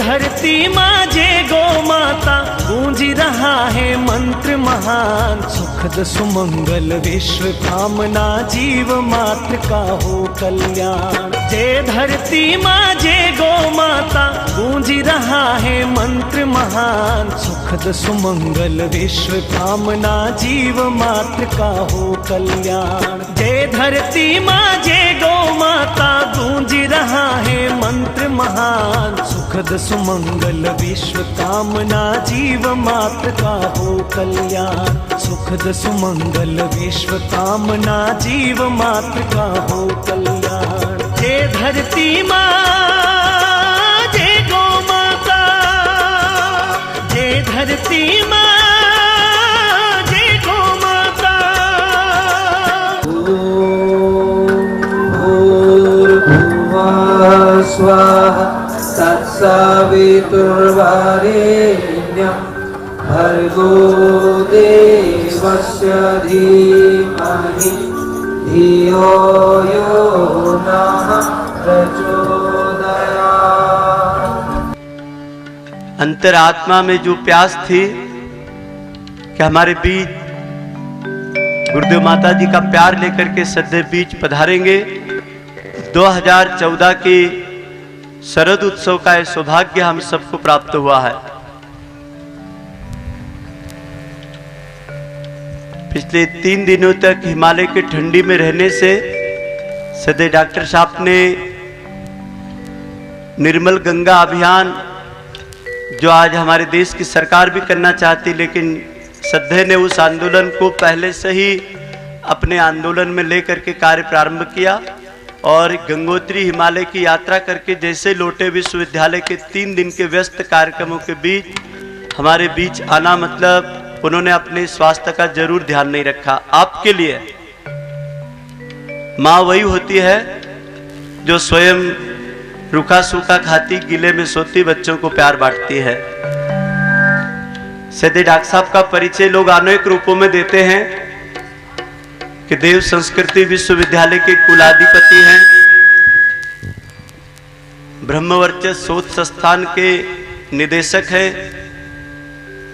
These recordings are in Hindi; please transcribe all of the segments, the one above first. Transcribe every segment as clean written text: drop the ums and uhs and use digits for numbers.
धरती माँ जय गो माता, गूंज रहा है मंत्र महान। सुखद सुमंगल विश्व कामना, जीव मात्र का हो कल्याण। जय धरती माँ जय गो माता, गूंज रहा है मंत्र महान। सुखद सुमंगल विश्व कामना, जीव मात्र का हो कल्याण। जय धरती माँ जय गो माता, गूंज रहा है मंत्र महान। सुखद सुमंगल विश्व कामना, जीव मात्र का हो कल्याण। सुखद सुमंगल विश्व कामना, जीव मात्र का हो कल्याण। जय धरती माँ जय गो माता, जय धरती माँ जय गो माता। भूर्भुवः स्वः तत्सवितुर्वरेण्यं भर्गो देवस्य धीमहि धियो यो नः प्रचोदयात्। अंतरात्मा में जो प्यास थी कि हमारे बीच गुरुदेव माता जी का प्यार लेकर के सदैव बीच पधारेंगे, 2014 के शरद उत्सव का यह सौभाग्य हम सबको प्राप्त हुआ है। पिछले 3 दिनों तक हिमालय की ठंडी में रहने से सदैव डॉक्टर साहब ने निर्मल गंगा अभियान, जो आज हमारे देश की सरकार भी करना चाहती, लेकिन सदैव ने उस आंदोलन को पहले से ही अपने आंदोलन में लेकर के कार्य प्रारंभ किया। और गंगोत्री हिमालय की यात्रा करके जैसे लौटे, विश्वविद्यालय के 3 दिन के व्यस्त कार्यक्रमों के बीच हमारे बीच आना, मतलब उन्होंने अपने स्वास्थ्य का जरूर ध्यान नहीं रखा। आपके लिए माँ वही होती है जो स्वयं रूखा सूखा खाती, गीले में सोती, बच्चों को प्यार बांटती है। सदैव डॉक्टर साहब का परिचय लोग अनेक रूपों में देते हैं कि देव संस्कृति विश्वविद्यालय के कुलाधिपति हैं, ब्रह्मवर्चस्व शोध संस्थान के निदेशक हैं,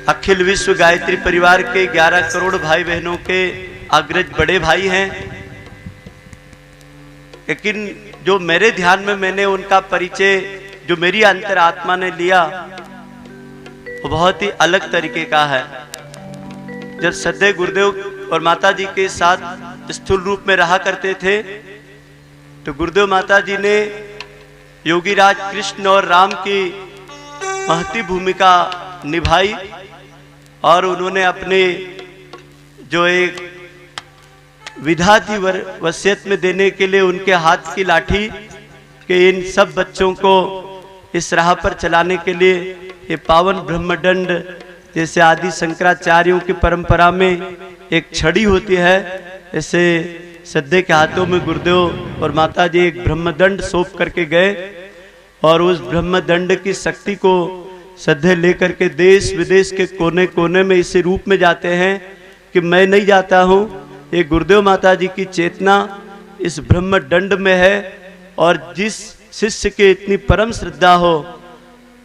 अखिल विश्व गायत्री परिवार के 11 करोड़ भाई बहनों के अग्रज बड़े भाई हैं। लेकिन जो मेरे ध्यान में मैंने उनका परिचय, जो मेरी अंतरात्मा ने लिया, वो बहुत ही अलग तरीके का है। जब सदैव गुरुदेव और माता जी के साथ स्थूल रूप में रहा करते थे, तो गुरुदेव माता जी ने योगीराज कृष्ण और राम की महती भूमिका निभाई। और उन्होंने अपने जो एक विधा थी वसीयत में देने के लिए उनके हाथ की लाठी कि इन सब बच्चों को इस राह पर चलाने के लिए ये पावन ब्रह्मदंड, जैसे आदि शंकराचार्यों की परंपरा में एक छड़ी होती है, ऐसे सदैव के हाथों में गुरुदेव और माता जी एक ब्रह्मदंड सौंप करके गए। और उस ब्रह्मदंड की शक्ति को सदैव लेकर के देश विदेश के कोने कोने में इसी रूप में जाते हैं कि मैं नहीं जाता हूँ, ये गुरुदेव माता जी की चेतना इस ब्रह्मदंड में है। और जिस शिष्य की इतनी परम श्रद्धा हो,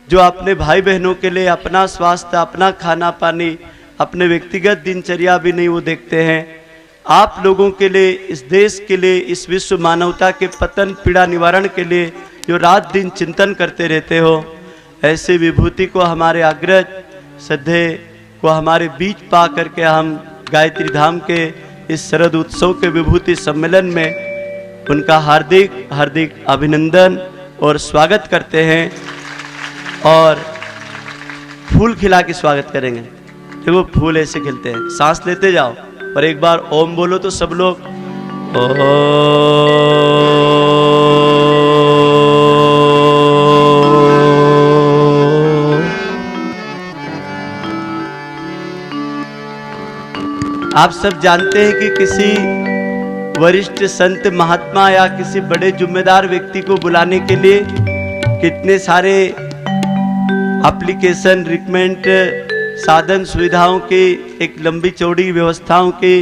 जो अपने भाई बहनों के लिए अपना स्वास्थ्य, अपना खाना पानी, अपने व्यक्तिगत दिनचर्या भी नहीं वो देखते हैं, आप लोगों के लिए, इस देश के लिए, इस विश्व मानवता के पतन पीड़ा निवारण के लिए जो रात दिन चिंतन करते रहते हो, ऐसे विभूति को हमारे अग्रज सदैव को हमारे बीच पा करके हम गायत्री धाम के इस शरद उत्सव के विभूति सम्मेलन में उनका हार्दिक हार्दिक अभिनंदन और स्वागत करते हैं। और फूल खिला के स्वागत करेंगे। देखो फूल ऐसे खिलते हैं, सांस लेते जाओ और एक बार ओम बोलो तो सब लोग ओम। आप सब जानते हैं कि किसी वरिष्ठ संत महात्मा या किसी बड़े जिम्मेदार व्यक्ति को बुलाने के लिए कितने सारे एप्लीकेशन, रिकमेंड, साधन सुविधाओं की, एक लंबी चौड़ी व्यवस्थाओं की,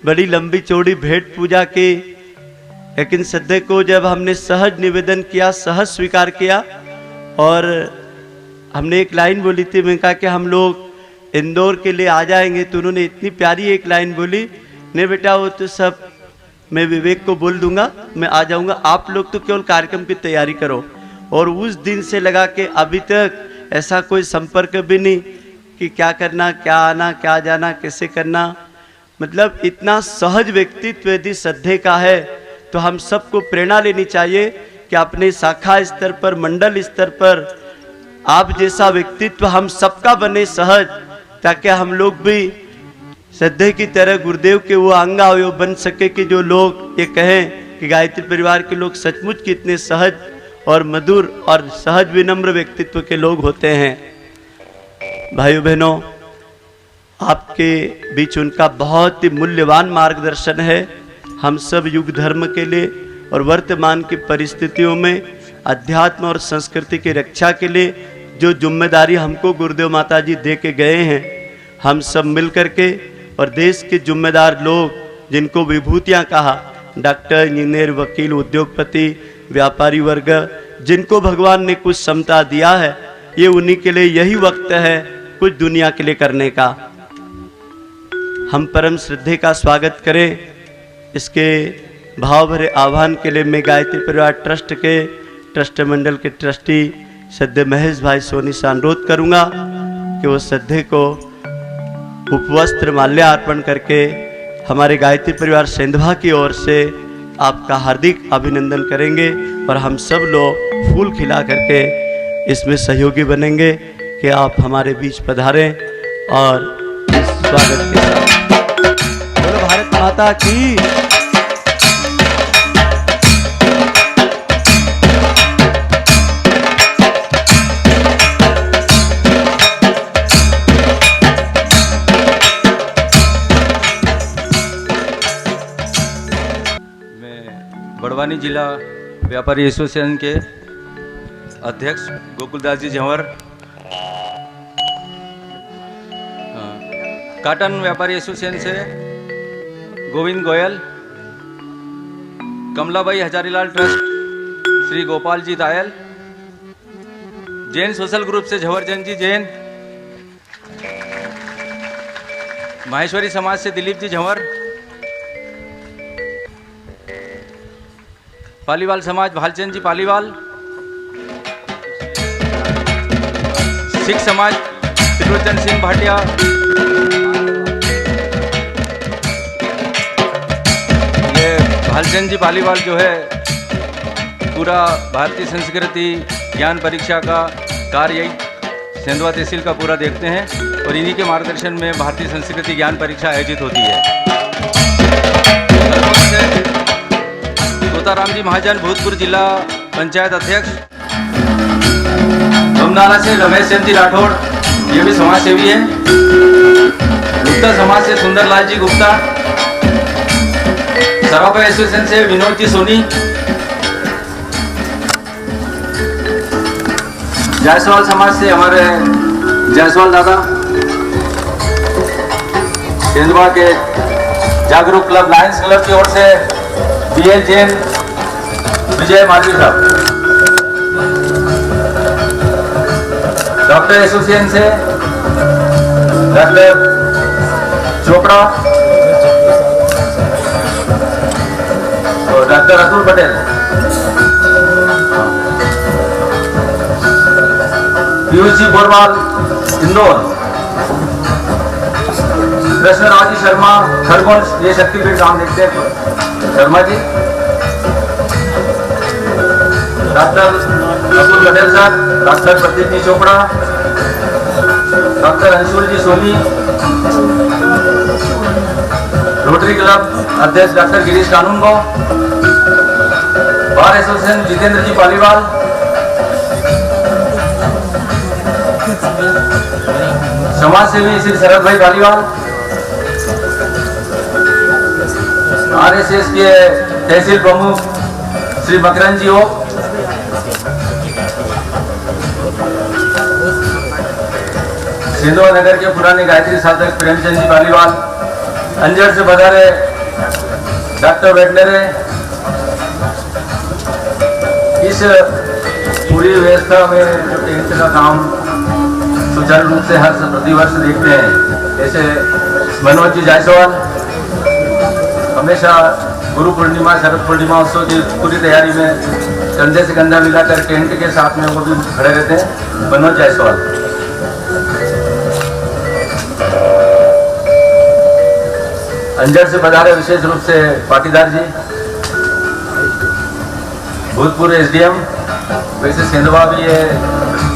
बड़ी लंबी चौड़ी भेंट पूजा की। लेकिन सदैव को जब हमने सहज निवेदन किया, सहज स्वीकार किया और हमने एक लाइन बोली थी, मैं कहा कि हम लोग इंदौर के लिए आ जाएंगे, तो उन्होंने इतनी प्यारी एक लाइन बोली, नहीं बेटा वो तो सब मैं विवेक को बोल दूंगा, मैं आ जाऊंगा, आप लोग तो केवल कार्यक्रम की तैयारी करो। और उस दिन से लगा के अभी तक ऐसा कोई संपर्क भी नहीं कि क्या करना, क्या आना, क्या जाना, कैसे करना। मतलब इतना सहज व्यक्तित्व यदि श्रद्धे का है तो हम सबको प्रेरणा लेनी चाहिए कि अपने शाखा स्तर पर, मंडल स्तर पर आप जैसा व्यक्तित्व हम सबका बने सहज, ताकि हम लोग भी श्रद्धे की तरह गुरुदेव के वो अंग अवयव बन सके कि जो लोग ये कहें कि गायत्री परिवार के लोग सचमुच कितने सहज और मधुर और सहज विनम्र व्यक्तित्व के लोग होते हैं। भाइयों बहनों, आपके बीच उनका बहुत ही मूल्यवान मार्गदर्शन है। हम सब युग धर्म के लिए और वर्तमान की परिस्थितियों में अध्यात्म और संस्कृति की रक्षा के लिए जो जिम्मेदारी हमको गुरुदेव माता जी दे के गए हैं, हम सब मिल करके और देश के जिम्मेदार लोग जिनको विभूतियाँ कहा, डॉक्टर, इंजीनियर, वकील, उद्योगपति, व्यापारी वर्ग, जिनको भगवान ने कुछ क्षमता दिया है, ये उन्हीं के लिए यही वक्त है कुछ दुनिया के लिए करने का। हम परम श्रद्धे का स्वागत करें। इसके भाव भरे आह्वान के लिए मैं गायत्री परिवार ट्रस्ट के ट्रस्ट मंडल के ट्रस्टी श्रद्धे महेश भाई सोनी से अनुरोध करूंगा कि वो श्रद्धे को उपवस्त्र माल्यार्पण करके हमारे गायत्री परिवार सेंधवा की ओर से आपका हार्दिक अभिनंदन करेंगे और हम सब लोग फूल खिला करके इसमें सहयोगी बनेंगे कि आप हमारे बीच पधारें और स्वागत के साथ बोलो भारत माता की। बड़वानी जिला व्यापारी एसोसिएशन के अध्यक्ष गोकुलदास जी झंवर, काटन व्यापारी एसोसिएशन से गोविंद गोयल, कमलाबाई हजारीलाल ट्रस्ट श्री गोपाल जी दायल, जैन सोशल ग्रुप से झंवर जी जैन, माहेश्वरी समाज से दिलीप जी झंवर, पालीवाल समाज भालचंद जी पालीवाल, सिख समाज त्रिलोचन सिंह भाटिया, ये भालचंद जी पालीवाल जो है पूरा भारतीय संस्कृति ज्ञान परीक्षा का कार्य यही सेंधवा तहसील का पूरा देखते हैं और इन्हीं के मार्गदर्शन में भारतीय संस्कृति ज्ञान परीक्षा आयोजित होती है। तोताराम जी महाजन भूतपूर्व जिला पंचायत अध्यक्ष, धमनाला से रमेश चंद जी राठौड़, ये भी समाज सेवी है। गुप्ता समाज से सुंदरलाल जी गुप्ता, सरापा एसोसिएशन से विनोद जी सोनी, जायसवाल समाज से हमारे जायसवाल दादा, सेंधवा के जागरूक क्लब लायंस क्लब की ओर से बीएल जैन विजय मालवी साहब, डॉक्टर एसोसिएशन से डॉक्टर चोपड़ा और डॉक्टर अतुल पटेल, पीयूष जी बोरवाल इंदौर, कृष्णराज जी शर्मा खरगोन, ये शक्तिपीठ नाम देखते हैं Sharma ji, doctor Atul Patel sir, doctor Pradeep ji Chopra, doctor Anshul ji Soni, rotary club अध्यक्ष doctor Girish Kanungo, bar association Jitendra ji Paliwal, समाज सेवी श्री शरद भाई पालीवाल, आरएसएस के तहसील प्रमुख श्री मकरन जी हो, सेंधवा नगर के पुराने गायत्री साधक प्रेमचंद जी पालीवाल, अंजर से बधारे डॉक्टर वेटनरे, इस पूरी व्यवस्था में जो टेंट का काम सुचारू रूप से हर प्रतिवर्ष देखते हैं, ऐसे मनोज जी जायसवाल हमेशा गुरु पूर्णिमा शरद पूर्णिमा उत्सव की पूरी तैयारी में कंधे से कंधा मिलाकर टेंट के साथ में वो भी खड़े रहते हैं। मनोज जायसवाल। अंजड़ से पधारे विशेष रूप से पाटीदार जी, भूतपूर्व एसडीएम। वैसे सेंधवा भी है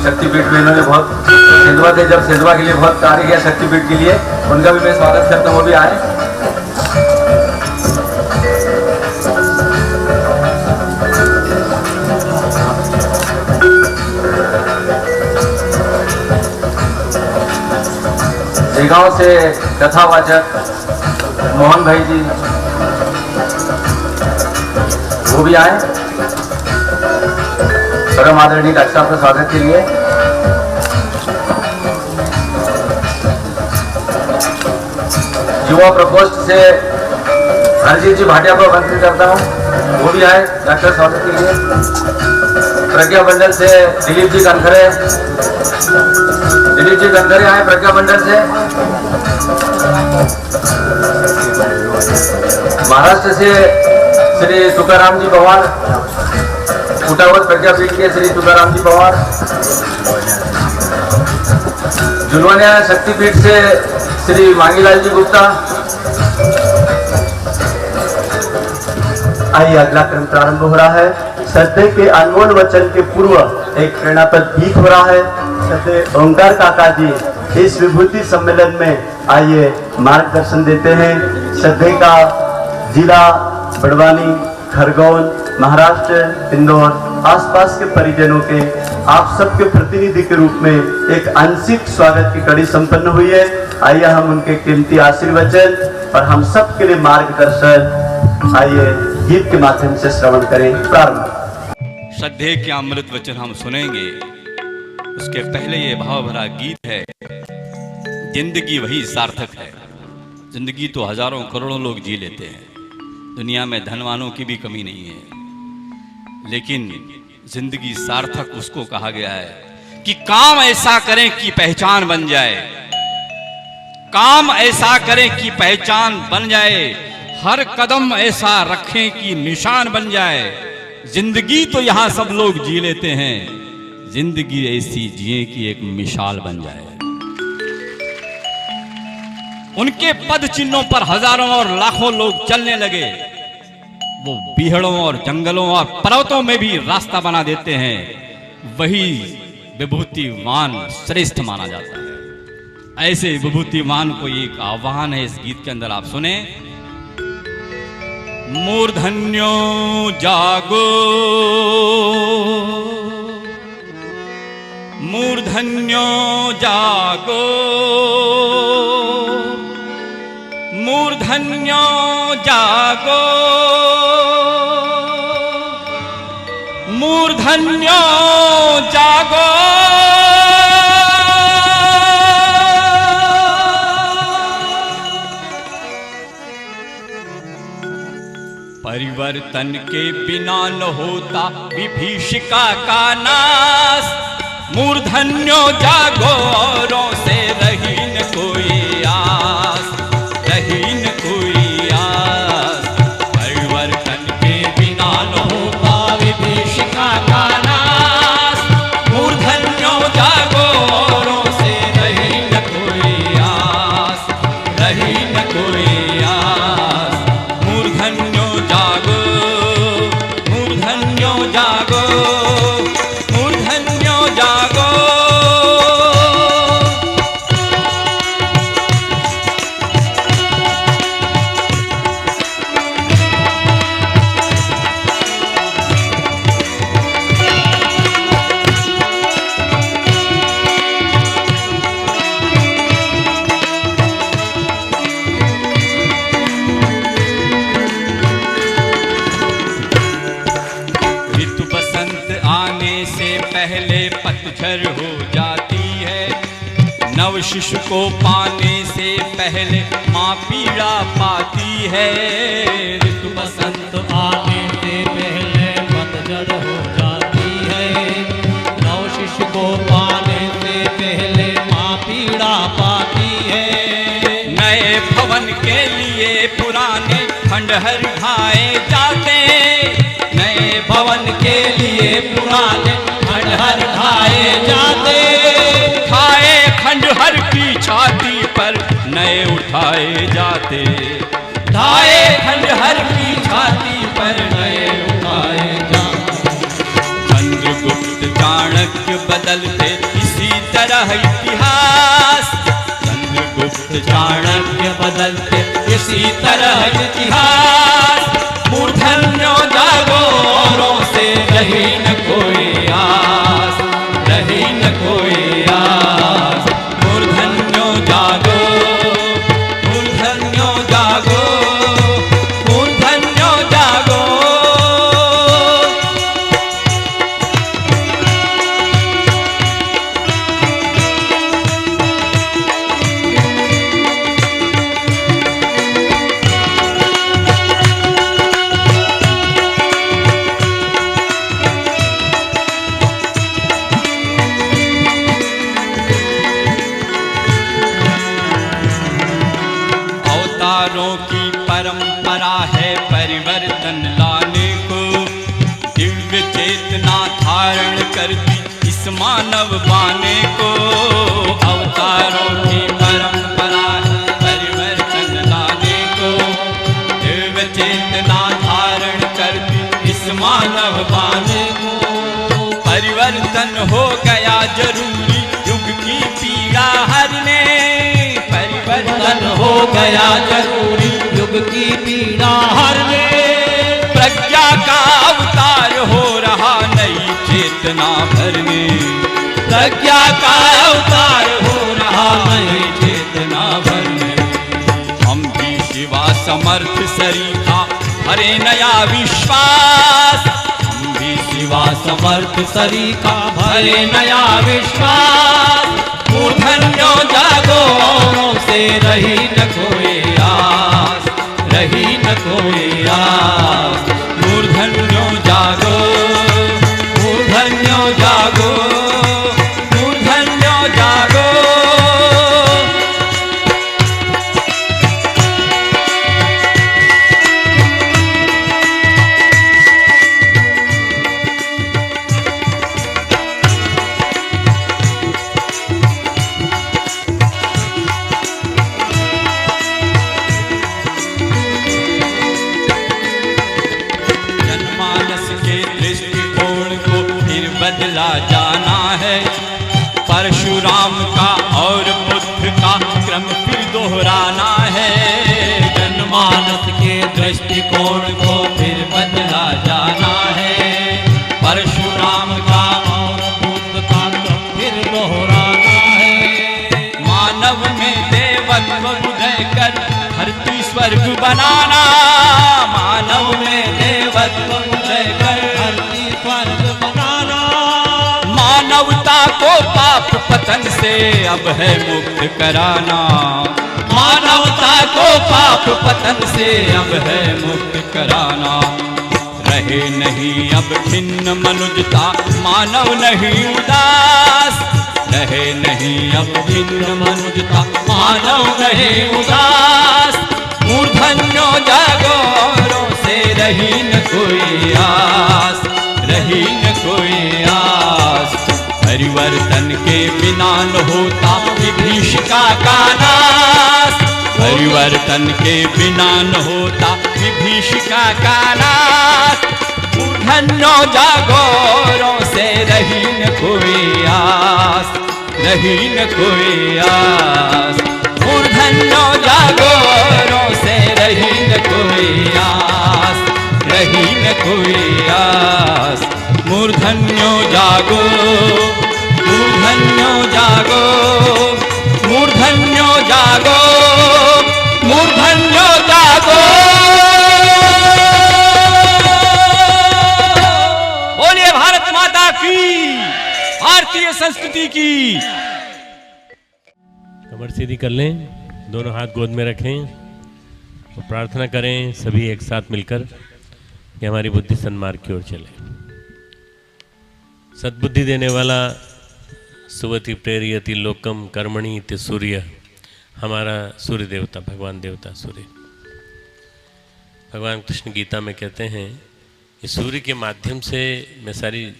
शक्तिपीठ में, इन्होंने बहुत सेंधवा थे जब सेंधवा के लिए बहुत कार्य किया शक्तिपीठ के लिए, उनका भी मैं स्वागत करता हूँ, वो भी आए। गांव से कथावाचक मोहन भाई जी वो भी आए। परम आदरणीय डॉक्टर साहब का स्वागत के लिए। युवा प्रकोष्ठ से हरजीत जी भाटिया को आमंत्रित करता हूं, वो भी आए डॉक्टर स्वागत के लिए। प्रज्ञा मंडल से दिलीप जी कनखरे आए प्रज्ञा मंडल से। महाराष्ट्र से श्री तुकाराम जी पवार, उठावत प्रज्ञापीठ के श्री तुकाराम जी पवार। जुलवानिया शक्तिपीठ से श्री मांगीलाल जी गुप्ता। आइए अगला क्रम प्रारंभ हो रहा है। श्रद्धे के अनमोल वचन के पूर्व एक प्रेरणापद गीत हो रहा है। श्रद्धे ओंकार काका जी इस विभूति सम्मेलन में आइए मार्गदर्शन देते हैं। श्रद्धे का जिला बड़वानी, खरगोन, महाराष्ट्र, इंदौर आसपास के परिजनों के आप सबके प्रतिनिधि के रूप में एक आंशिक स्वागत की कड़ी संपन्न हुई है। आइए हम उनके कीमती आशीर्वचन और हम सब के लिए मार्गदर्शन आइए गीत के माध्यम से श्रवण करें। प्रारंभ। श्रद्धे के अमृत वचन हम सुनेंगे, उसके पहले ये भाव भरा गीत है। जिंदगी वही सार्थक है। जिंदगी तो हजारों करोड़ों लोग जी लेते हैं, दुनिया में धनवानों की भी कमी नहीं है, लेकिन जिंदगी सार्थक उसको कहा गया है कि काम ऐसा करें कि पहचान बन जाए। काम ऐसा करें कि पहचान बन जाए, हर कदम ऐसा रखें कि निशान बन जाए। जिंदगी तो यहां सब लोग जी लेते हैं, जिंदगी ऐसी जिए कि एक मिसाल बन जाए। उनके पद चिन्हों पर हजारों और लाखों लोग चलने लगे। वो बीहड़ों और जंगलों और पर्वतों में भी रास्ता बना देते हैं। वही विभूतिमान श्रेष्ठ माना जाता है। ऐसे विभूतिमान को एक आह्वान है इस गीत के अंदर, आप सुने। मूर्धन्यो जागो, मूर्धन्यो जागो, मूर्धन्यो जागो, मूर्धन्यो जागो। परिवर्तन के बिना न होता विभीषिका का नाश। मूर्धन्यो जागो, औरों से रही न कोई आस, रही न कोई आस। परिवर्तन के बिना न होता विभीषिका का नाश। मूर्धन्यो जागो, औरों से रही न कोई आस, रही न कोई आस। मूर्धन्यो जागो, मूर्धन्यो जागो, मूर्धन्यो जागो। ऋतु बसंत आने से पहले पतझड़ हो जाती है। नव शिशु को पाने से पहले माँ पीड़ा पाती है। ऋतु बसंत आने से पहले पतझड़ हो जाती है। के लिए पुराने खंडहर ढाए जाते, नए भवन के लिए पुराने खंडहर ढाए जाते, ढाए खंडहर की छाती पर नए उठाए जाते, ढाए खंडहर की छाती पर नए उठाए जाते। चंद्रगुप्त चाणक्य बदलते इसी तरह इतिहास, चंद्रगुप्त चाणक्य बदलते इसी तरह इतिहास। मूर्धन्यो जागो औरों से रही न कोई आस, रही न कोई आस। मूर्धन्यो जागो, मूर्धन्यो जागो, मूर्धन्यो जागो। अवतारों की परंपरा है परिवर्तन लाने को, दिव्य चेतना धारण करती इस मानव बाने को। अवतारों की परंपरा है परिवर्तन लाने को, दिव्य चेतना धारण करती इस मानव बाने को। परिवर्तन हो गया जरूरी युग की पीड़ा हरने, परिवर्तन हो गया जरूरी युग की पीड़ा हरने। प्रज्ञा का अवतार हो रहा नई चेतना भरने, प्रज्ञा का अवतार हो रहा नई चेतना भरने। हम भी शिवा समर्थ सरीखा भरे नया विश्वास, हम भी शिवा समर्थ सरीखा भरे नया विश्वास। मूर्धन्यो जागो औरों से रही न कोई आस, रही न कोई आस। मूर्धन्यो जागो, मूर्धन्यो जागो, मूर्धन्यो जागो। बदला जाना है, परशुराम का और बुद्ध का क्रम फिर दोहराना है। जनमानस के दृष्टिकोण को फिर बदला जाना है, परशुराम का और बुद्ध का क्रम फिर दोहराना है। मानव में देवत्व उदय कर धरती स्वर्ग बनाना, मानव में देवत्व उदय कर धरती स्वर्ग बनाना। मानवता को पाप पतन से अब है मुक्त कराना, मानवता को पाप पतन से अब है मुक्त कराना। रहे नहीं अब खिन्न मनुजता, मानव नहीं उदास, रहे नहीं अब खिन्न मनुजता, मानव नहीं उदास। मूर्धन्यो जागो औरों से रही न कोई आस, रही न कोई आस। परिवर्तन के बिना न होता विभीषिका का नाश, परिवर्तन के बिना न होता विभीषिका का नाश। मूर्धन्यो जागो औरों से रही न कोई आस, रही न कोई आस। मूर्धन्यो जागो औरों से रही न कोई आस, रही न कोई आस। मूर्धन्यो जागो, मूर्धन्यो जागो, मूर्धन्यो जागो, मूर्धन्यो जागो। बोलिए भारत माता की, भारतीय संस्कृति की। कमर सीधी कर लें, दोनों हाथ गोद में रखें और प्रार्थना करें सभी एक साथ मिलकर कि हमारी बुद्धि सन्मार्ग की ओर चले। सद्बुद्धि देने वाला सुवति प्रेरयति लोकम कर्मणि ते सूर्य, हमारा सूर्य देवता, भगवान देवता सूर्य। भगवान कृष्ण गीता में कहते हैं कि सूर्य के माध्यम से मैं सारी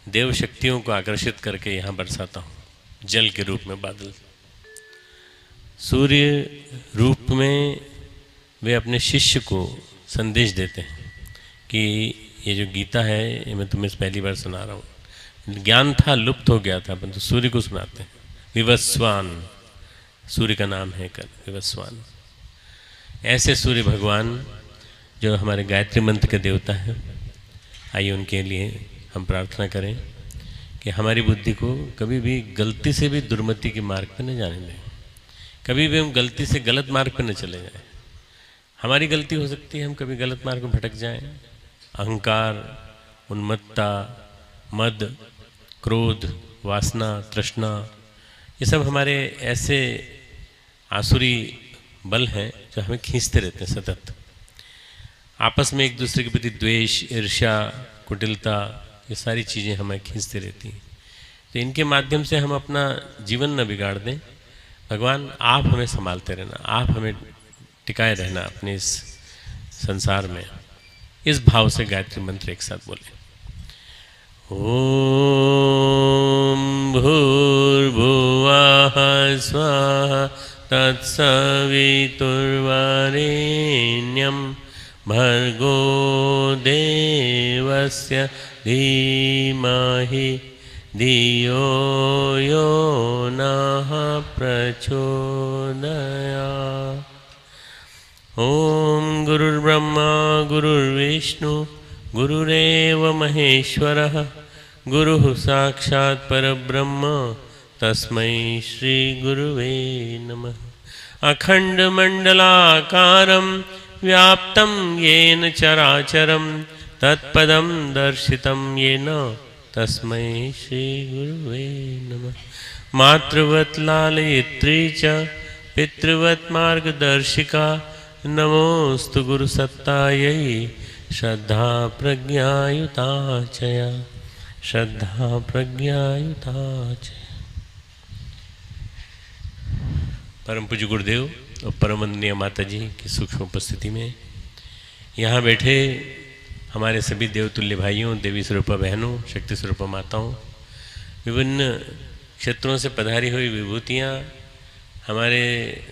देव शक्तियों को आकर्षित करके यहाँ बरसाता हूँ, जल के रूप में बादल। सूर्य रूप में वे अपने शिष्य को संदेश देते हैं कि ये जो गीता है ये मैं तुम्हें पहली बार सुना रहा हूँ। ज्ञान था, लुप्त हो गया था, परंतु सूर्य को सुनाते हैं। विवस्वान सूर्य का नाम है, विवस्वान। ऐसे सूर्य भगवान जो हमारे गायत्री मंत्र के देवता हैं, आइए उनके लिए हम प्रार्थना करें कि हमारी बुद्धि को कभी भी गलती से भी दुर्मति के मार्ग पर न जाने दें, कभी भी हम गलती से गलत मार्ग पर न चले जाएं। हमारी गलती हो सकती है, हम कभी गलत मार्ग में भटक जाएं। अहंकार, उन्मत्तता, मद, क्रोध, वासना, तृष्णा, ये सब हमारे ऐसे आसुरी बल हैं जो हमें खींचते रहते हैं सतत। आपस में एक दूसरे के प्रति द्वेष, ईर्ष्या, कुटिलता, ये सारी चीज़ें हमें खींचती रहती हैं। तो इनके माध्यम से हम अपना जीवन न बिगाड़ दें। भगवान आप हमें संभालते रहना, आप हमें टिकाए रहना अपने इस संसार में। इस भाव से गायत्री मंत्र एक साथ बोले। ओम भूर्भुवः स्वाहा तत्सवितुर्वरेण्यं भर्गो देवस्य धीमहि धियो यो नः प्रचोदयात्। ओम गुरुर्ब्रह्मा गुरुर्विष्णु गुरुरेव महेश्वरः गुरुः साक्षात् परब्रह्म तस्मै श्री गुरुवे नमः। अखण्डमण्डलाकारं व्याप्तं येन चराचरं तत्पदं दर्शितं येन तस्मै श्री गुरुवे नमः। मातृवत् लालयित्री च पितृवत् मार्गदर्शिका नमोस्तु गुरुसत्तायै श्रद्धा प्रज्ञायुता चया, श्रद्धा प्रज्ञायुता चया। परम पूज्य गुरुदेव और परम वंदनीय माता जी की सूक्ष्म उपस्थिति में यहाँ बैठे हमारे सभी देवतुल्य भाइयों, देवी स्वरूपा बहनों, शक्ति स्वरूपा माताओं, विभिन्न क्षेत्रों से पधारी हुई विभूतियाँ, हमारे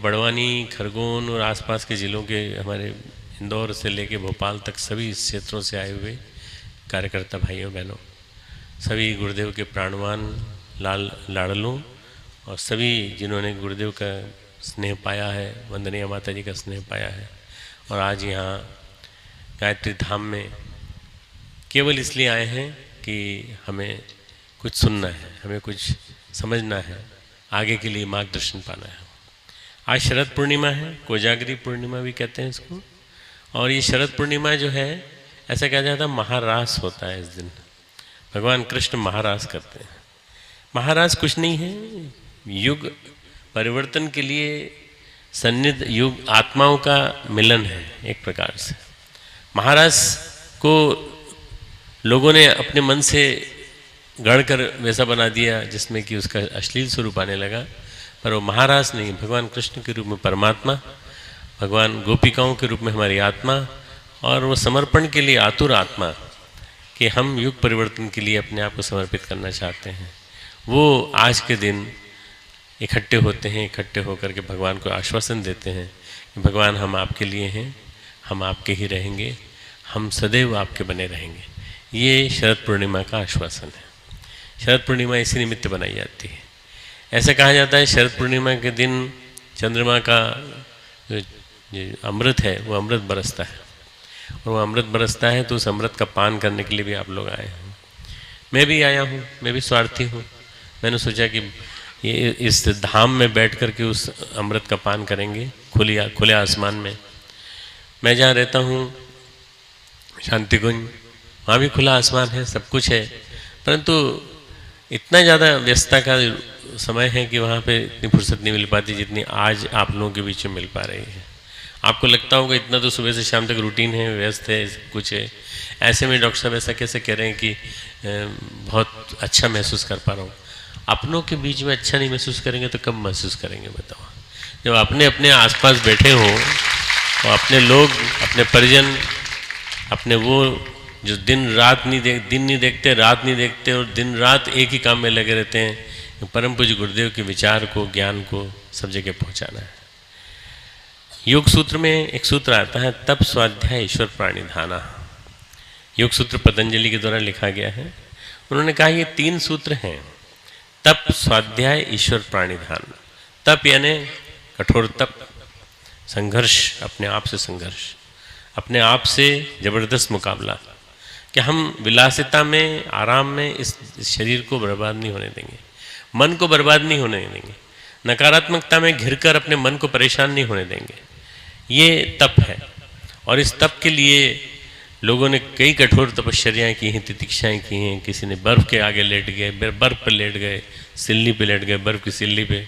बड़वानी, खरगोन और आसपास के ज़िलों के, हमारे इंदौर से लेके भोपाल तक सभी क्षेत्रों से आए हुए कार्यकर्ता भाइयों बहनों, सभी गुरुदेव के प्राणवान लाडलों और सभी जिन्होंने गुरुदेव का स्नेह पाया है, वंदनीय माता जी का स्नेह पाया है और आज यहाँ गायत्री धाम में केवल इसलिए आए हैं कि हमें कुछ सुनना है, हमें कुछ समझना है, आगे के लिए मार्गदर्शन पाना है। आज शरद पूर्णिमा है, कोजागरी पूर्णिमा भी कहते हैं इसको। और ये शरद पूर्णिमा जो है, ऐसा कहा जाता है महारास होता है इस दिन। भगवान कृष्ण महारास करते हैं। महारास कुछ नहीं है, युग परिवर्तन के लिए सन्निध युग आत्माओं का मिलन है एक प्रकार से। महारास को लोगों ने अपने मन से गढ़कर वैसा बना दिया जिसमें कि उसका अश्लील स्वरूप आने लगा, पर वो महारास नहीं, भगवान कृष्ण के रूप में परमात्मा, भगवान गोपिकाओं के रूप में हमारी आत्मा, और वो समर्पण के लिए आतुर आत्मा कि हम युग परिवर्तन के लिए अपने आप को समर्पित करना चाहते हैं। वो आज के दिन इकट्ठे होते हैं, इकट्ठे होकर के भगवान को आश्वासन देते हैं कि भगवान हम आपके लिए हैं, हम आपके ही रहेंगे, हम सदैव आपके बने रहेंगे। ये शरद पूर्णिमा का आश्वासन है। शरद पूर्णिमा इसी निमित्त बनाई जाती है। ऐसा कहा जाता है शरद पूर्णिमा के दिन चंद्रमा का जो अमृत है वो अमृत बरसता है, और वो अमृत बरसता है तो उस अमृत का पान करने के लिए भी आप लोग आए हैं। मैं भी आया हूँ, मैं भी स्वार्थी हूँ। मैंने सोचा कि ये इस धाम में बैठ कर के उस अमृत का पान करेंगे खुले आसमान में। मैं जहाँ रहता हूँ शांति कुंज, वहाँ भी खुला आसमान है, सब कुछ है, परंतु इतना ज़्यादा व्यस्तता का समय है कि वहाँ पे इतनी फुर्सत नहीं मिल पाती जितनी आज आप लोगों के बीच में मिल पा रही है। आपको लगता होगा इतना तो सुबह से शाम तक रूटीन है, व्यस्त है, कुछ है। ऐसे में डॉक्टर साहब ऐसा कैसे कह रहे हैं कि बहुत अच्छा महसूस कर पा रहा हूँ। अपनों के बीच में अच्छा नहीं महसूस करेंगे तो कब महसूस करेंगे बताओ। जब अपने अपने आसपास बैठे हों और अपने लोग, अपने परिजन, अपने वो जो दिन नहीं देखते, रात नहीं देखते और दिन रात एक ही काम में लगे रहते हैं, परम पूज्य गुरुदेव के विचार को, ज्ञान को सब जगह पहुंचाना है। योग सूत्र में एक सूत्र आता है, तप स्वाध्याय ईश्वर प्राणिधाना। योग सूत्र पतंजलि के द्वारा लिखा गया है। उन्होंने कहा ये 3 सूत्र हैं, तप, स्वाध्याय, ईश्वर प्राणिधान। तप यानी कठोर तप, संघर्ष, अपने आप से संघर्ष, अपने आप से जबरदस्त मुकाबला कि हम विलासिता में, आराम में इस शरीर को बर्बाद नहीं होने देंगे, मन को बर्बाद नहीं होने देंगे, नकारात्मकता में घिरकर अपने मन को परेशान नहीं होने देंगे। ये तप है। और इस तप के लिए लोगों ने कई कठोर तपश्चर्याएँ की हैं, तितिक्षाएँ की हैं। किसी ने बर्फ़ के आगे लेट गए, बर्फ़ पर लेट गए, सिल्ली पे लेट गए, बर्फ़ की सिल्ली पे,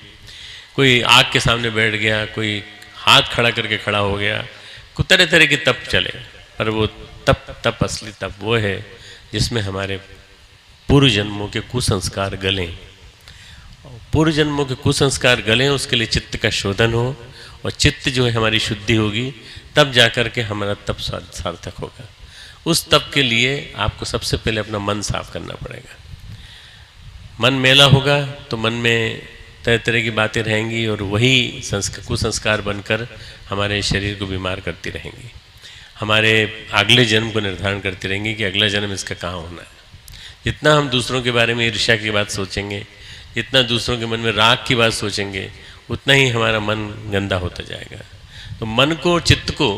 कोई आग के सामने बैठ गया, कोई हाथ खड़ा करके खड़ा हो गया, कोई तरह तरह के तप चले। पर वो तप असली तप वो है जिसमें हमारे पूर्व जन्मों के कुसंस्कार गलें। पूर्व जन्मों के कुसंस्कार गलें, उसके लिए चित्त का शोधन हो, और चित्त जो है हमारी शुद्धि होगी, तब जाकर के हमारा तप सार्थक होगा। उस तप के लिए आपको सबसे पहले अपना मन साफ करना पड़ेगा। मन मैला होगा तो मन में तरह तरह की बातें रहेंगी और वही कुसंस्कार बनकर हमारे शरीर को बीमार करती रहेंगी, हमारे अगले जन्म को निर्धारण करती रहेंगी कि अगला जन्म इसका कहाँ होना है। जितना हम दूसरों के बारे में ईर्ष्या की बात सोचेंगे, जितना दूसरों के मन में राग की बात सोचेंगे, उतना ही हमारा मन गंदा होता जाएगा। तो मन को, चित्त को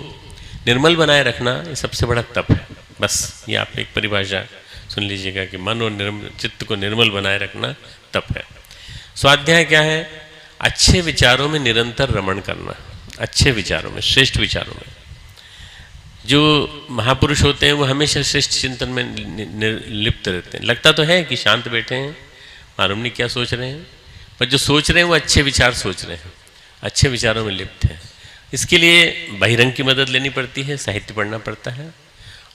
निर्मल बनाए रखना ये सबसे बड़ा तप है। बस ये आप एक परिभाषा सुन लीजिएगा कि मन और चित्त को निर्मल बनाए रखना तप है। स्वाध्याय क्या है? अच्छे विचारों में निरंतर रमण करना, अच्छे विचारों में, श्रेष्ठ विचारों में। जो महापुरुष होते हैं वो हमेशा श्रेष्ठ चिंतन में लिप्त रहते हैं। लगता तो है कि शांत बैठे हैं, मालूम नहीं क्या सोच रहे हैं, पर जो सोच रहे हैं वो अच्छे विचार सोच रहे हैं, अच्छे विचारों में लिप्त हैं। इसके लिए बहिरंग की मदद लेनी पड़ती है, साहित्य पढ़ना पड़ता है,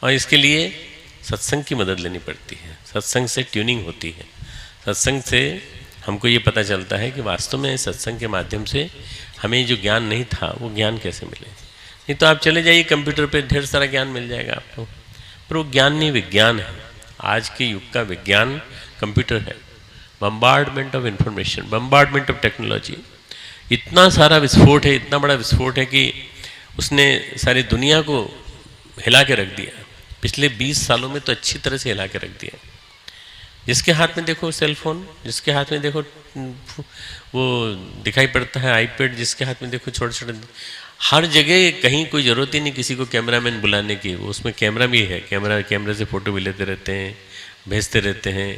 और इसके लिए सत्संग की मदद लेनी पड़ती है। सत्संग से ट्यूनिंग होती है। सत्संग से हमको ये पता चलता है कि वास्तव में सत्संग के माध्यम से हमें जो ज्ञान नहीं था वो ज्ञान कैसे मिले। नहीं तो आप चले जाइए कंप्यूटर पे, ढेर सारा ज्ञान मिल जाएगा आपको, पर वो ज्ञान नहीं, विज्ञान है। आज के युग का विज्ञान कंप्यूटर है। Bombardment of information, bombardment of technology, इतना सारा विस्फोट है, इतना बड़ा विस्फोट है कि उसने सारी दुनिया को हिला के रख दिया। पिछले 20 सालों में तो अच्छी तरह से हिला के रख दिया। जिसके हाथ में देखो सेलफोन, जिसके हाथ में देखो वो दिखाई पड़ता है आईपैड, जिसके हाथ में देखो छोटे छोटे, हर जगह कहीं कोई ज़रूरत ही नहीं किसी को कैमरामैन बुलाने की। वो उसमें कैमरा भी है, कैमरे से फ़ोटो भी लेते रहते हैं, भेजते रहते हैं,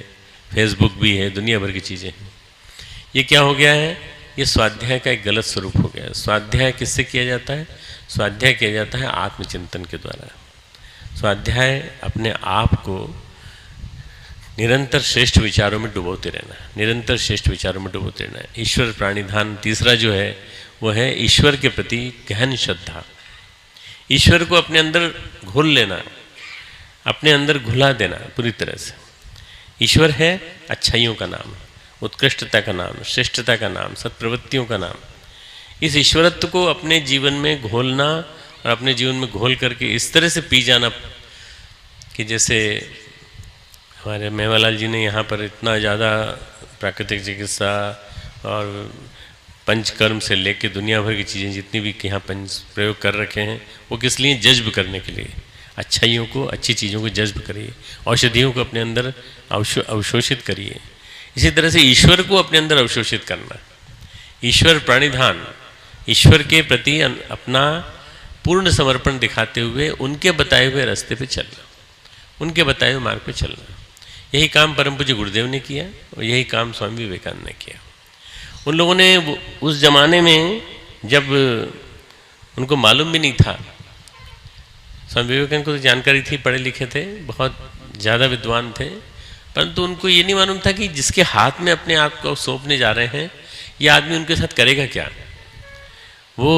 फेसबुक भी है, दुनिया भर की चीज़ें हैं। ये क्या हो गया है? ये स्वाध्याय का एक गलत स्वरूप हो गया है। स्वाध्याय किससे किया जाता है? स्वाध्याय किया जाता है आत्मचिंतन के द्वारा। स्वाध्याय अपने आप को निरंतर श्रेष्ठ विचारों में डुबोते रहना, निरंतर श्रेष्ठ विचारों में डुबोते रहना है। ईश्वर प्राणिधान तीसरा जो है वो है ईश्वर के प्रति गहन श्रद्धा। ईश्वर को अपने अंदर घोल लेना, अपने अंदर घुला देना पूरी तरह से। ईश्वर है अच्छाइयों का नाम, उत्कृष्टता का नाम, श्रेष्ठता का नाम, सत्प्रवृत्तियों का नाम। इस ईश्वरत्व को अपने जीवन में घोलना और अपने जीवन में घोल करके इस तरह से पी जाना कि जैसे हमारे मेवालाल जी ने यहाँ पर इतना ज़्यादा प्राकृतिक चिकित्सा और पंचकर्म से लेके दुनिया भर की चीज़ें जितनी भी यहाँ पंच प्रयोग कर रखे हैं, वो किस लिए? जज्ब करने के लिए। अच्छाइयों को, अच्छी चीज़ों को जज्ब करिए, औषधियों को अपने अंदर अवशोषित करिए। इसी तरह से ईश्वर को अपने अंदर अवशोषित करना, ईश्वर प्राणिधान, ईश्वर के प्रति अपना पूर्ण समर्पण दिखाते हुए उनके बताए हुए रास्ते पे चलना, उनके बताए हुए मार्ग पे चलना। यही काम परम पूज्य गुरुदेव ने किया और यही काम स्वामी विवेकानंद ने किया। उन लोगों ने उस जमाने में जब उनको मालूम भी नहीं था, स्वामी विवेकानंद को तो जानकारी थी, पढ़े लिखे थे, बहुत ज़्यादा विद्वान थे, परंतु उनको ये नहीं मालूम था कि जिसके हाथ में अपने आप को सौंपने जा रहे हैं ये आदमी उनके साथ करेगा क्या। वो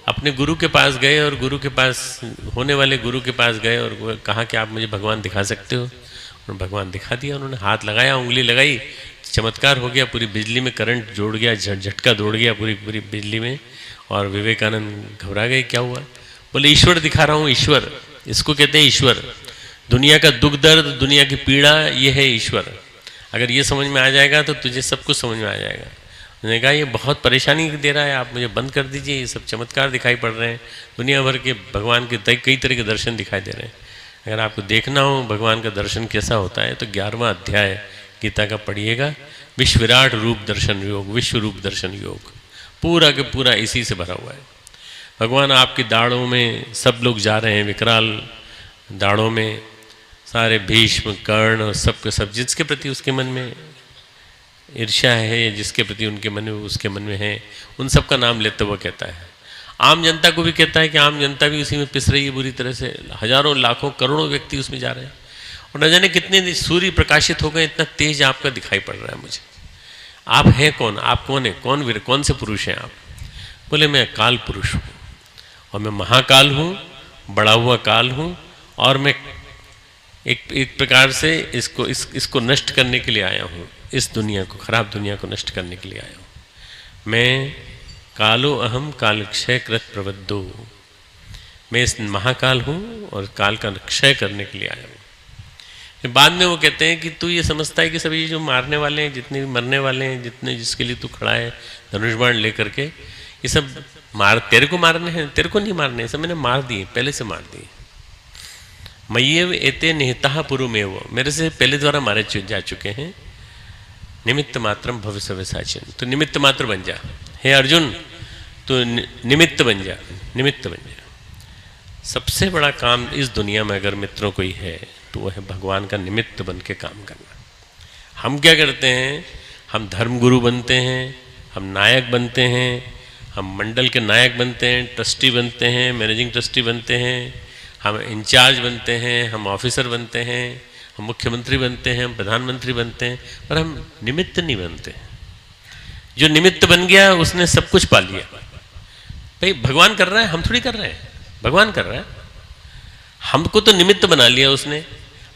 अपने गुरु के पास गए और गुरु के पास होने वाले गुरु के पास गए और कहा कि आप मुझे भगवान दिखा सकते हो। उन्होंने भगवान दिखा दिया। उन्होंने हाथ लगाया, उंगली लगाई, चमत्कार हो गया, पूरी बिजली में करंट जोड़ गया, झटका दौड़ गया पूरी पूरी बिजली में। और विवेकानंद घबरा गए, क्या हुआ? बोले ईश्वर दिखा रहा हूँ, ईश्वर, इसको कहते हैं ईश्वर। दुनिया का दुख दर्द, दुनिया की पीड़ा, ये है ईश्वर। अगर ये समझ में आ जाएगा तो तुझे सब कुछ समझ में आ जाएगा। उन्होंने कहा ये बहुत परेशानी दे रहा है, आप मुझे बंद कर दीजिए, ये सब चमत्कार दिखाई पड़ रहे हैं, दुनिया भर के भगवान के कई तरह के दर्शन दिखाई दे रहे हैं। अगर आपको देखना हो भगवान का दर्शन कैसा होता है तो 11वां अध्याय गीता का पढ़िएगा, विश्व विराट रूप दर्शन योग, विश्व रूप दर्शन योग, पूरा के पूरा इसी से भरा हुआ है। भगवान आपकी दाढ़ों में सब लोग जा रहे हैं, विकराल दाढ़ों में सारे भीष्म, कर्ण और सब के सब, जिसके प्रति उसके मन में ईर्ष्या है, जिसके प्रति उनके मन में उसके मन में है, उन सब का नाम लेते हुए कहता है। आम जनता को भी कहता है कि आम जनता भी उसी में पिस रही है बुरी तरह से, हजारों लाखों करोड़ों व्यक्ति उसमें जा रहे हैं। और न जाने कितने सूर्य प्रकाशित हो गए, इतना तेज आपका दिखाई पड़ रहा है मुझे। आप हैं कौन? आप कौन है? कौन वीर, कौन से पुरुष हैं आप? बोले मैं काल पुरुष हूँ, और मैं महाकाल हूँ, बड़ा हुआ काल हूँ, और मैं एक प्रकार से इसको नष्ट करने के लिए आया हूँ, इस दुनिया को, खराब दुनिया को नष्ट करने के लिए आया हूँ। मैं कालो अहम काल क्षय कृत प्रबद्धो, मैं इस महाकाल हूँ और काल का क्षय करने के लिए आया हूँ। बाद में वो कहते हैं कि तू ये समझता है कि सभी जो मारने वाले हैं, जितने भी मरने वाले हैं, जितने जिसके लिए तू खड़ा है धनुष बाण लेकर के, ये सब तेरे को मारने हैं, तेरे को नहीं मारने, सब मैंने मार दिए, पहले से मार दिए। मय्यव एते निहिता पुरुमेव, मेरे से पहले द्वारा मारे जा चुके हैं। निमित्त मात्रम भविष्य साचिन, तो निमित्त मात्र बन जा, हे अर्जुन तो निमित्त बन जा, निमित्त बन जा। सबसे बड़ा काम इस दुनिया में अगर मित्रों को ही है तो वह है भगवान का निमित्त बन के काम करना। हम क्या करते हैं? हम धर्मगुरु बनते हैं, हम नायक बनते हैं, हम मंडल के नायक बनते हैं, ट्रस्टी बनते हैं, मैनेजिंग ट्रस्टी बनते हैं, हम इंचार्ज बनते हैं, हम ऑफिसर बनते हैं, हम मुख्यमंत्री बनते हैं, हम प्रधानमंत्री बनते हैं, पर हम निमित्त नहीं बनते। जो निमित्त बन गया उसने सब कुछ पा लिया। भाई भगवान कर रहा है, हम थोड़ी कर रहे हैं, भगवान कर रहा है। हमको तो निमित्त बना लिया उसने।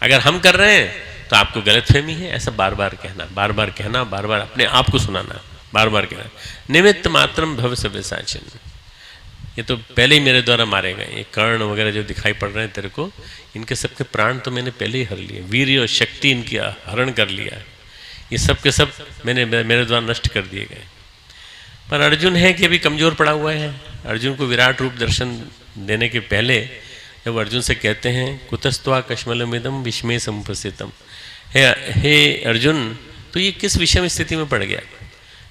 अगर हम कर रहे हैं तो आपको गलतफहमी है, ऐसा बार बार कहना, बार बार कहना, बार बार अपने आप को सुनाना, बार बार कहना, निमित्त मात्रम भव सव्यसाचिन। ये तो पहले ही मेरे द्वारा मारे गए, ये कर्ण वगैरह जो दिखाई पड़ रहे हैं तेरे को, इनके सबके प्राण तो मैंने पहले ही हर लिए, वीर्य और शक्ति इनकी हरण कर लिया, ये सब के सब मेरे द्वारा नष्ट कर दिए गए। पर अर्जुन है कि अभी कमज़ोर पड़ा हुआ है। अर्जुन को विराट रूप दर्शन देने के पहले जब अर्जुन से कहते हैं कुतस्त्वा कश्मलमिदम विस्मय संप्रसितम, हे अर्जुन तो ये किस विषम स्थिति में पड़ गया?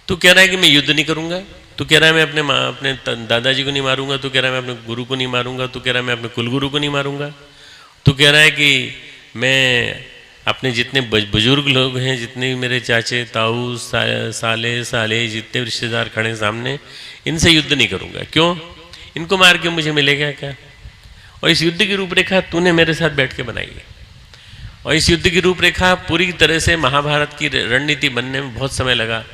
तू कह रहा है कि मैं युद्ध नहीं करूँगा, तू कह रहा है मैं अपने दादाजी को नहीं मारूंगा, तू कह रहा है मैं अपने गुरु को नहीं मारूंगा, तू कह रहा है मैं अपने कुलगुरु को नहीं मारूंगा, तू कह रहा है कि मैं अपने जितने बुजुर्ग लोग हैं, जितने भी मेरे चाचे ताऊ साले जितने रिश्तेदार खड़े हैं सामने, इनसे युद्ध नहीं करूंगा। क्यों? इनको मार के मुझे मिलेगा क्या? और इस युद्ध की रूपरेखा तूने मेरे साथ बैठ के बनाई है, और इस युद्ध की रूपरेखा पूरी तरह से महाभारत की रणनीति बनने में बहुत समय लगा।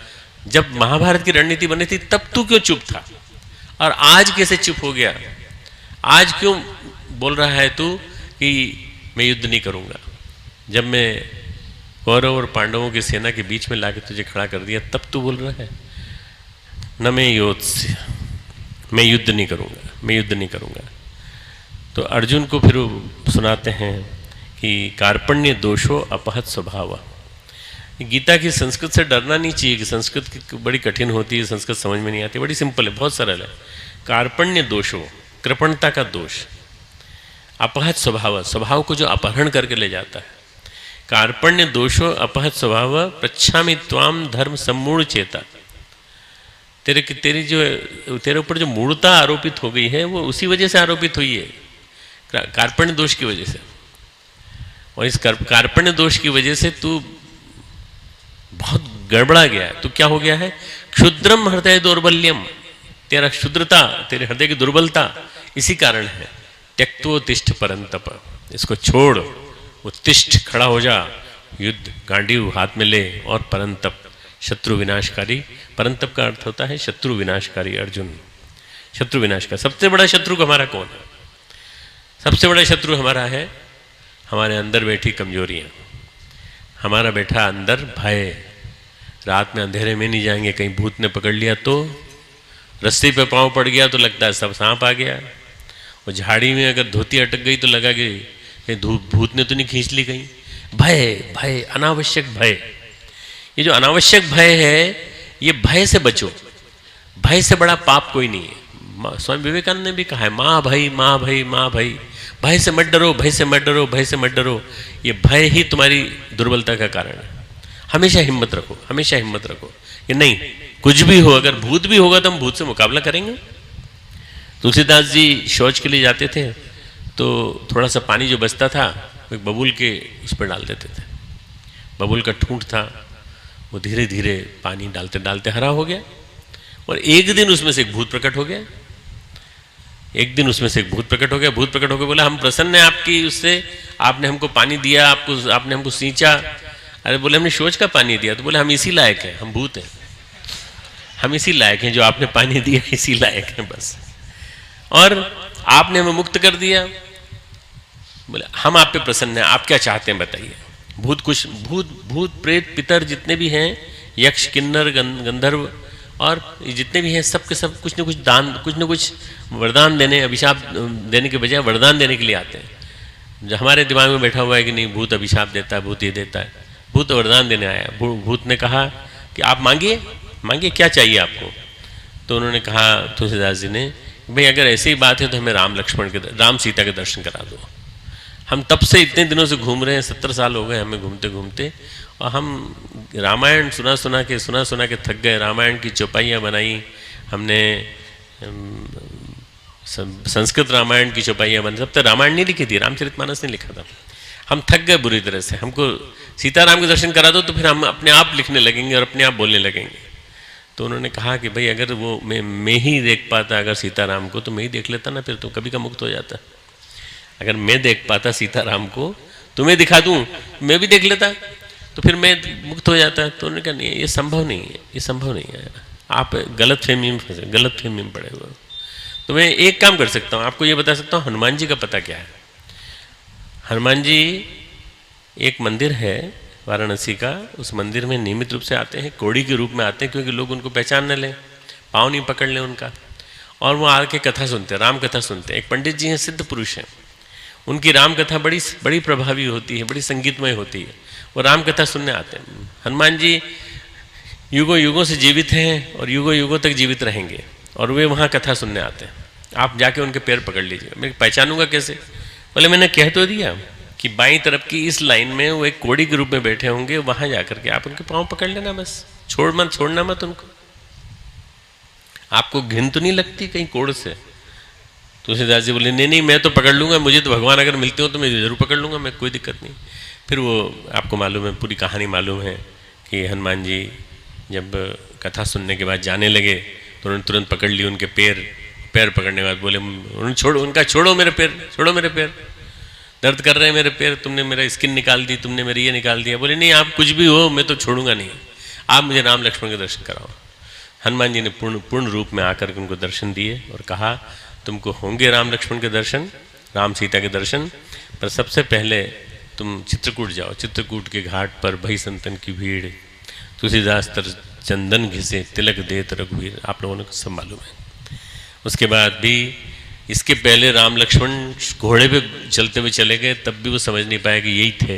जब महाभारत की रणनीति बनी थी तब तू क्यों चुप था, और आज कैसे चुप हो गया? आज क्यों बोल रहा है तू कि मैं युद्ध नहीं करूंगा? जब मैं कौरव और पांडवों की सेना के बीच में लाके तुझे खड़ा कर दिया तब तू बोल रहा है न मैं योत्स्य, मैं युद्ध नहीं करूंगा, मैं युद्ध नहीं करूंगा। तो अर्जुन को फिर सुनाते हैं कि कार्पण्य दोषो अपहत स्वभाव। गीता की संस्कृत से डरना नहीं चाहिए कि संस्कृत की बड़ी कठिन होती है, संस्कृत समझ में नहीं आती, बड़ी सिंपल है, बहुत सरल है। कार्पण्य दोषो, कृपणता का दोष, अपहत स्वभाव, स्वभाव को जो अपहरण करके ले जाता है। कार्पण्य दोषो अपहत स्वभाव पृच्छामि त्वाम धर्म सम्मूढ़ चेता। तेरे ऊपर जो मूढ़ता आरोपित हो गई है वो उसी वजह से आरोपित हुई है, कार्पण्य दोष की वजह से। और इस कार्पण्य दोष की वजह से तू बहुत गड़बड़ा गया है। तो क्या हो गया है? क्षुद्रम हृदय दौर्बल्यम, तेरा क्षुद्रता, तेरे हृदय की दुर्बलता इसी कारण है। त्यक्तो तिष्ठ परंतप, इसको छोड़, उत्तिष्ठ, खड़ा हो जा, युद्ध गांडीव हाथ में ले, और परंतप, शत्रु विनाशकारी। परंतप का अर्थ होता है शत्रु विनाशकारी। अर्जुन शत्रु विनाशकारी। सबसे बड़ा शत्रु हमारा कौन है? सबसे बड़ा शत्रु हमारा है हमारे अंदर बैठी कमजोरियां, हमारा बैठा अंदर भय, रात में अंधेरे में नहीं जाएंगे, कहीं भूत ने पकड़ लिया तो, रस्सी पे पाँव पड़ गया तो लगता है सब सांप आ गया, और झाड़ी में अगर धोती अटक गई तो लगा कि कहीं भूत ने तो नहीं खींच ली कहीं। भय, भय, अनावश्यक भय। ये जो अनावश्यक भय है, ये भय से बचो। भय से बड़ा पाप कोई नहीं है। स्वामी विवेकानंद ने भी कहा है, माँ भई, माँ भई, माँ भई। भय से मत डरो, भय से मत डरो, भय से मत डरो। ये भय ही तुम्हारी दुर्बलता का कारण है। हमेशा हिम्मत रखो, हमेशा हिम्मत रखो कि नहीं, कुछ भी हो, अगर भूत भी होगा तो हम भूत से मुकाबला करेंगे। तुलसीदास जी शौच के लिए जाते थे तो थोड़ा सा पानी जो बचता था एक बबूल के उस पर डाल देते थे। बबूल का ठूंठ था, वो धीरे धीरे पानी डालते डालते हरा हो गया, और एक दिन उसमें से एक भूत प्रकट हो गया। एक दिन उसमें से एक भूत प्रकट हो गया। भूत प्रकट हो गया, बोला हम प्रसन्न हैं आपकी, उससे आपने हमको पानी दिया, आपने हमको सींचा। अरे बोले हमने शौच का पानी दिया। तो बोले हम इसी लायक हैं, हम भूत हैं, हम इसी लायक हैं, जो आपने पानी दिया इसी लायक हैं बस, और आपने हमें मुक्त कर दिया। बोले हम आप पे प्रसन्न हैं, आप क्या चाहते हैं बताइए। भूत कुछ भूत प्रेत पितर जितने भी हैं, यक्ष किन्नर गंधर्व और जितने भी हैं, सब के सब कुछ न कुछ दान, कुछ न कुछ वरदान देने, अभिशाप देने के बजाय वरदान देने के लिए आते हैं। जो हमारे दिमाग में बैठा हुआ है कि नहीं भूत अभिशाप देता है, भूत ये देता है, भूत वरदान देने आया। भूत ने कहा कि आप मांगिए, मांगिए क्या चाहिए आपको। तो उन्होंने कहा, तुलसीदास जी ने, भाई अगर ऐसी बात है तो हमें राम सीता के दर्शन करा दो। हम तब से इतने दिनों से घूम रहे हैं, 70 साल हो गए हमें घूमते घूमते, और हम रामायण सुना सुना के थक गए। रामायण की चौपाइयाँ बनाई हमने, संस्कृत रामायण की चौपाइयाँ बनाई। तब तक रामायण नहीं लिखी थी, रामचरितमानस नहीं लिखा था। हम थक गए बुरी तरह से। हमको सीताराम के दर्शन करा दो तो फिर हम अपने आप लिखने लगेंगे और अपने आप बोलने लगेंगे। तो उन्होंने कहा कि भाई अगर वो मैं ही देख पाता अगर सीताराम को, तो मैं ही देख लेता ना, फिर तो कभी का मुक्त हो जाता। अगर मैं देख पाता सीताराम को, तुम्हें दिखा दूं, मैं भी देख लेता, तो फिर मैं मुक्त हो जाता। तो उन्होंने कहा नहीं, ये संभव नहीं है, ये संभव नहीं है, आप गलत फहमी में पड़े हुए हो। तो मैं एक काम कर सकता हूँ, आपको ये बता सकता हूँ हनुमान जी का पता क्या है। हनुमान जी एक मंदिर है वाराणसी का, उस मंदिर में नियमित रूप से आते हैं, कोड़ी के रूप में आते हैं, क्योंकि लोग उनको पहचान न लें, पाँव नहीं पकड़ लें उनका, और वो आके कथा सुनते हैं, राम कथा सुनते हैं। एक पंडित जी हैं, सिद्ध पुरुष हैं, उनकी राम कथा बड़ी प्रभावी होती है, बड़ी संगीतमय होती है। वो राम कथा सुनने आते हैं। हनुमान जी युगों युगों से जीवित हैं और युगों युगों तक जीवित रहेंगे, और वे वहाँ कथा सुनने आते हैं। आप जाके उनके पैर पकड़ लीजिएगा। मैं पहचानूंगा कैसे? बोले मैंने कह तो दिया कि बाईं तरफ की इस लाइन में वो एक कोड़ी के रूप में बैठे होंगे, वहाँ जाकर के आप उनके पाँव पकड़ लेना बस, छोड़ना मत उनको। आपको घिन तो नहीं लगती कहीं कोड़ से? तुलसीदास जी बोले नहीं मैं तो पकड़ लूँगा, मुझे तो भगवान अगर मिलते हो तो मैं ज़रूर पकड़ लूँगा, मैं कोई दिक्कत नहीं। फिर वो आपको मालूम है, पूरी कहानी मालूम है कि हनुमान जी जब कथा सुनने के बाद जाने लगे तो उन्होंने तुरंत पकड़ ली उनके पैर पकड़ने के बाद बोले उन्होंने छोड़ो मेरे पैर, दर्द कर रहे हैं मेरे पैर, तुमने मेरा स्किन निकाल दी, तुमने मेरे ये निकाल दिया। बोले नहीं आप कुछ भी हो, मैं तो छोड़ूंगा नहीं, आप मुझे राम लक्ष्मण के दर्शन कराओ। हनुमान जी ने पूर्ण रूप में आकर के उनको दर्शन दिए और कहा तुमको होंगे राम लक्ष्मण के दर्शन, राम सीता के दर्शन, पर सबसे पहले तुम चित्रकूट जाओ। चित्रकूट के घाट पर भई संतन की भीड़, तुलसीदास तर चंदन घिसे तिलक देत रघुवीर, आप लोगों को सब मालूम है। उसके बाद भी इसके पहले राम लक्ष्मण घोड़े पे चलते हुए चले गए, तब भी वो समझ नहीं पाए कि यही थे।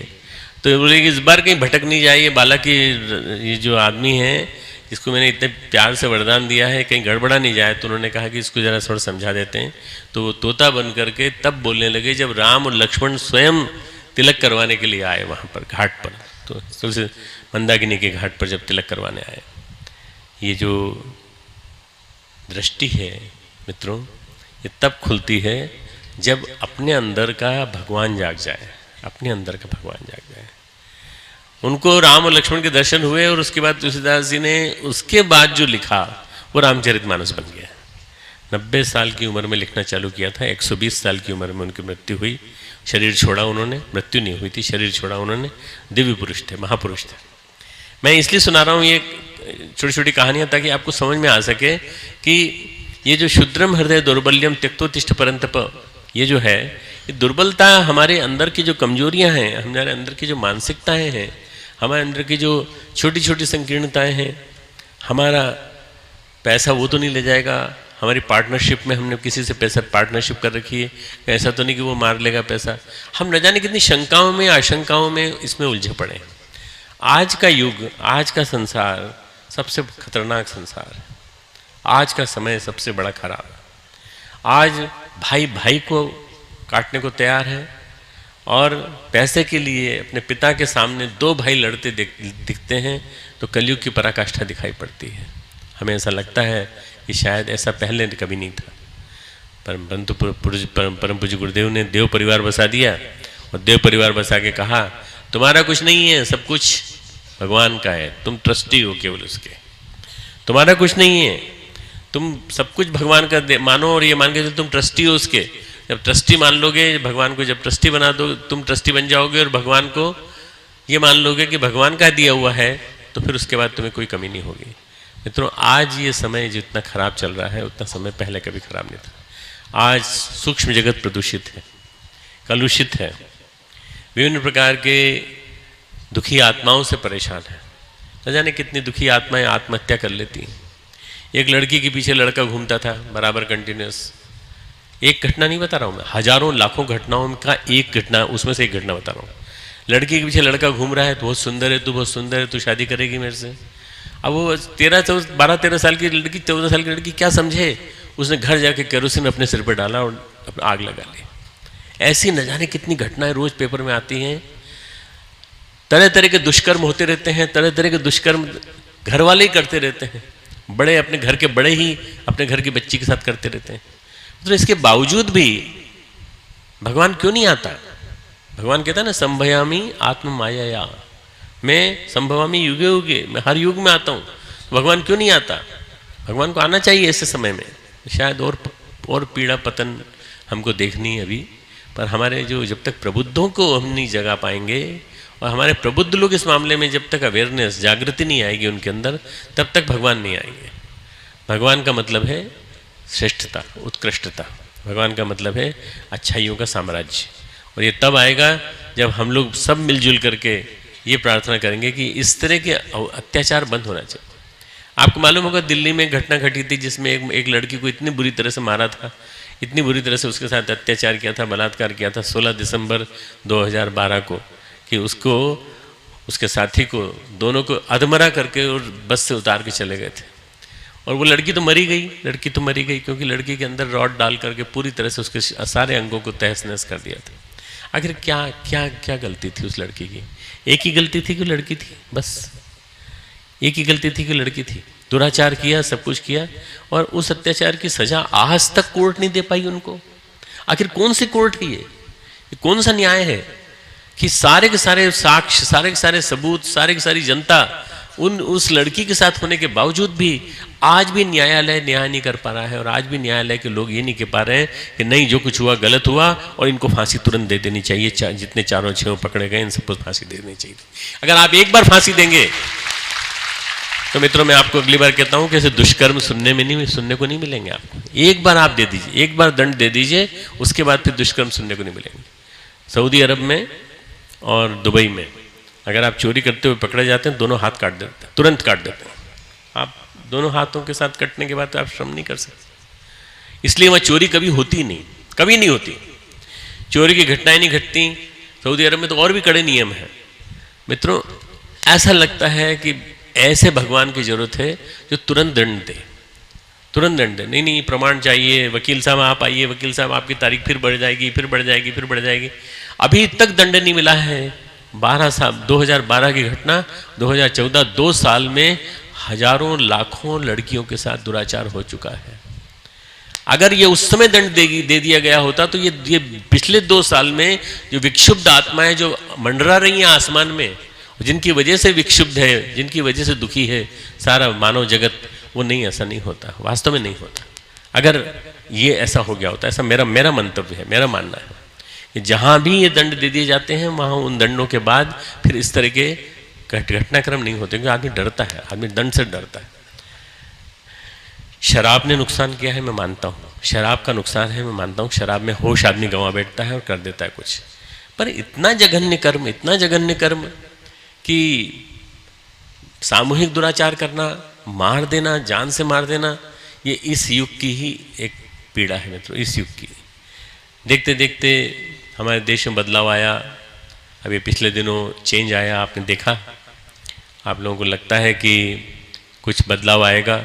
तो बोले कि इस बार कहीं भटक नहीं जाए, ये बाला की ये जो आदमी है जिसको मैंने इतने प्यार से वरदान दिया है, कहीं गड़बड़ा नहीं जाए। तो उन्होंने कहा कि इसको ज़रा थोड़ा समझा देते हैं। तो वो तोता बन करके तब बोलने लगे जब राम और लक्ष्मण स्वयं तिलक करवाने के लिए आए वहाँ पर घाट पर। तो तुलसी मंदाकिनी के घाट पर जब तिलक करवाने आए, ये जो दृष्टि है मित्रों, ये तब खुलती है जब अपने अंदर का भगवान जाग जाए, अपने अंदर का भगवान जाग जाए। उनको राम और लक्ष्मण के दर्शन हुए और उसके बाद तुलसीदास जी ने उसके बाद जो लिखा वो रामचरितमानस बन गया। 90 साल की उम्र में लिखना चालू किया था, 120 साल की उम्र में उनकी मृत्यु हुई। शरीर छोड़ा उन्होंने, मृत्यु नहीं हुई थी, शरीर छोड़ा उन्होंने। दिव्य पुरुष थे, महापुरुष थे। मैं इसलिए सुना रहा हूँ ये छोटी छोटी कहानियाँ ताकि आपको समझ में आ सके कि ये जो शुद्रम हृदय दौर्बल्यम त्यक्तोत्तिष्ठ परंतप, ये जो है, ये दुर्बलता हमारे अंदर की जो कमजोरियां हैं, हमारे अंदर की जो मानसिकताएं हैं, हमारे अंदर की जो छोटी छोटी संकीर्णताएं हैं, हमारा पैसा वो तो नहीं ले जाएगा, हमारी पार्टनरशिप में हमने किसी से पैसा पार्टनरशिप कर रखी है, ऐसा तो नहीं कि वो मार लेगा पैसा। हम न जाने कितनी शंकाओं में आशंकाओं में इसमें उलझे पड़े हैं। आज का युग, आज का संसार सबसे खतरनाक संसार है। आज का समय सबसे बड़ा खराब है। आज भाई भाई को काटने को तैयार है और पैसे के लिए अपने पिता के सामने दो भाई लड़ते दिखते हैं तो कलयुग की पराकाष्ठा दिखाई पड़ती है। हमें ऐसा लगता है कि शायद ऐसा पहले कभी नहीं था, परंतु परम पूज्य गुरुदेव ने देव परिवार बसा दिया और देव परिवार बसा के कहा तुम्हारा कुछ नहीं है, सब कुछ भगवान का है, तुम ट्रस्टी हो केवल उसके, तुम्हारा कुछ नहीं है, तुम सब कुछ भगवान का मानो और ये मान के तुम ट्रस्टी हो उसके। जब ट्रस्टी मान लोगे भगवान को, जब ट्रस्टी बना दो, तुम ट्रस्टी बन जाओगे और भगवान को ये मान लोगे कि भगवान का दिया हुआ है, तो फिर उसके बाद तुम्हें कोई कमी नहीं होगी। मित्रों, आज ये समय जितना खराब चल रहा है उतना समय पहले कभी खराब नहीं था। आज सूक्ष्म जगत प्रदूषित है, कलुषित है, विभिन्न प्रकार के दुखी आत्माओं से परेशान है। न जाने कितनी दुखी आत्माएं आत्महत्या कर लेती हैं। एक लड़की के पीछे लड़का घूमता था बराबर कंटिन्यूस। एक घटना नहीं बता रहा हूँ मैं, हजारों लाखों घटनाओं का एक घटना, उसमें से एक घटना बता रहा हूँ। लड़की के पीछे लड़का घूम रहा है, तो बहुत सुंदर है, तू बहुत सुंदर है, तू शादी करेगी मेरे से। अब वो 12-13 साल की लड़की, 14 साल की लड़की क्या समझे, उसने घर जाके केरोसिन अपने सिर पर डाला और आग लगा ली। ऐसी न जाने कितनी घटनाएं रोज पेपर में आती हैं। तरह तरह के दुष्कर्म होते रहते हैं, तरह तरह के दुष्कर्म घर वाले ही करते रहते हैं, बड़े अपने घर के बड़े ही अपने घर की बच्ची के साथ करते रहते हैं। तो इसके बावजूद भी भगवान क्यों नहीं आता? भगवान कहता है ना, संभयामी आत्म माया, मैं संभवामी युगे युगे, मैं हर युग में आता हूँ। भगवान क्यों नहीं आता? भगवान को आना चाहिए ऐसे समय में। शायद और पीड़ा पतन हमको देखनी है अभी, पर हमारे जो जब तक प्रबुद्धों को हम नहीं जगा पाएंगे और हमारे प्रबुद्ध लोग इस मामले में जब तक अवेयरनेस, जागृति नहीं आएगी उनके अंदर, तब तक भगवान नहीं आएंगे। भगवान का मतलब है श्रेष्ठता, उत्कृष्टता। भगवान का मतलब है अच्छाइयों का साम्राज्य। और ये तब आएगा जब हम लोग सब मिलजुल करके ये प्रार्थना करेंगे कि इस तरह के अत्याचार बंद होना चाहिए। आपको मालूम होगा दिल्ली में घटना घटी थी जिसमें एक लड़की को इतनी बुरी तरह से मारा था, इतनी बुरी तरह से उसके साथ अत्याचार किया था, बलात्कार किया था 16 दिसंबर 2012 को, कि उसको, उसके साथी को, दोनों को अधमरा करके और बस से उतार के चले गए थे। और वो लड़की तो मरी गई, लड़की तो मरी गई क्योंकि लड़की के अंदर रॉड डाल करके पूरी तरह से उसके सारे अंगों को तहस नहस कर दिया था। आखिर क्या क्या क्या गलती थी उस लड़की की? एक ही गलती थी कि लड़की थी, बस एक ही गलती थी कि लड़की थी। दुराचार किया, सब कुछ किया, और उस अत्याचार की सजा आज तक कोर्ट नहीं दे पाई उनको। आखिर कौन सी कोर्ट है ये कौन सा न्याय है कि सारे के सारे साक्ष्य, सारे के सारे सबूत, सारे की सारी जनता उस लड़की के साथ होने के बावजूद भी आज भी न्यायालय न्याय नहीं कर पा रहा है। और आज भी न्यायालय के लोग ये नहीं कह पा रहे हैं कि नहीं, जो कुछ हुआ गलत हुआ और इनको फांसी तुरंत दे देनी चाहिए। जितने चारों छह पकड़े गए इन सबको फांसी दे देनी चाहिए। अगर आप एक बार फांसी देंगे तो मित्रों, मैं आपको अगली बार कहता हूं कि ऐसे दुष्कर्म सुनने को नहीं मिलेंगे आपको। एक बार आप दे दीजिए, एक बार दंड दे दीजिए, उसके बाद फिर दुष्कर्म सुनने को नहीं मिलेंगे। सऊदी अरब में और दुबई में अगर आप चोरी करते हुए पकड़े जाते हैं, दोनों हाथ काट देते हैं, तुरंत काट देते हैं। आप दोनों हाथों के साथ कटने के बाद तो आप श्रम नहीं कर सकते। इसलिए वहाँ चोरी कभी होती नहीं, कभी नहीं होती। चोरी की घटनाएं नहीं घटती। सऊदी अरब में तो और भी कड़े नियम हैं। मित्रों, ऐसा लगता है कि ऐसे भगवान की जरूरत है जो तुरंत दंड दे, तुरंत दंड दे। नहीं, प्रमाण चाहिए, वकील साहब आप आइए, वकील साहब आपकी तारीख फिर बढ़ जाएगी, फिर बढ़ जाएगी, फिर बढ़ जाएगी। अभी तक दंड नहीं मिला है। 2012 की घटना, 2014, 2 साल में हजारों लाखों लड़कियों के साथ दुराचार हो चुका है। अगर ये उस समय दंड दे दिया गया होता तो ये पिछले 2 साल में जो विक्षुब्ध आत्माएं जो मंडरा रही हैं आसमान में, जिनकी वजह से विक्षुब्ध है, जिनकी वजह से दुखी है सारा मानव जगत, वो नहीं, ऐसा नहीं होता, वास्तव में नहीं होता। अगर ये ऐसा हो गया होता, ऐसा मेरा मंतव्य है, मेरा मानना है कि जहाँ भी ये दंड दे दिए जाते हैं वहाँ उन दंडों के बाद फिर इस तरह के घटनाक्रम नहीं होते, क्योंकि आदमी डरता है, आदमी दंड से डरता है। शराब ने नुकसान किया है, मैं मानता हूँ, शराब का नुकसान है, मैं मानता हूँ। शराब में होश आदमी गंवा बैठता है और कर देता है कुछ। पर इतना जघन्य कर्म, इतना जघन्य कर्म कि सामूहिक दुराचार करना, मार देना, जान से मार देना, ये इस युग की ही एक पीड़ा है मित्रों, इस युग की। देखते देखते हमारे देश में बदलाव आया। अभी पिछले दिनों चेंज आया, आपने देखा। आप लोगों को लगता है कि कुछ बदलाव आएगा,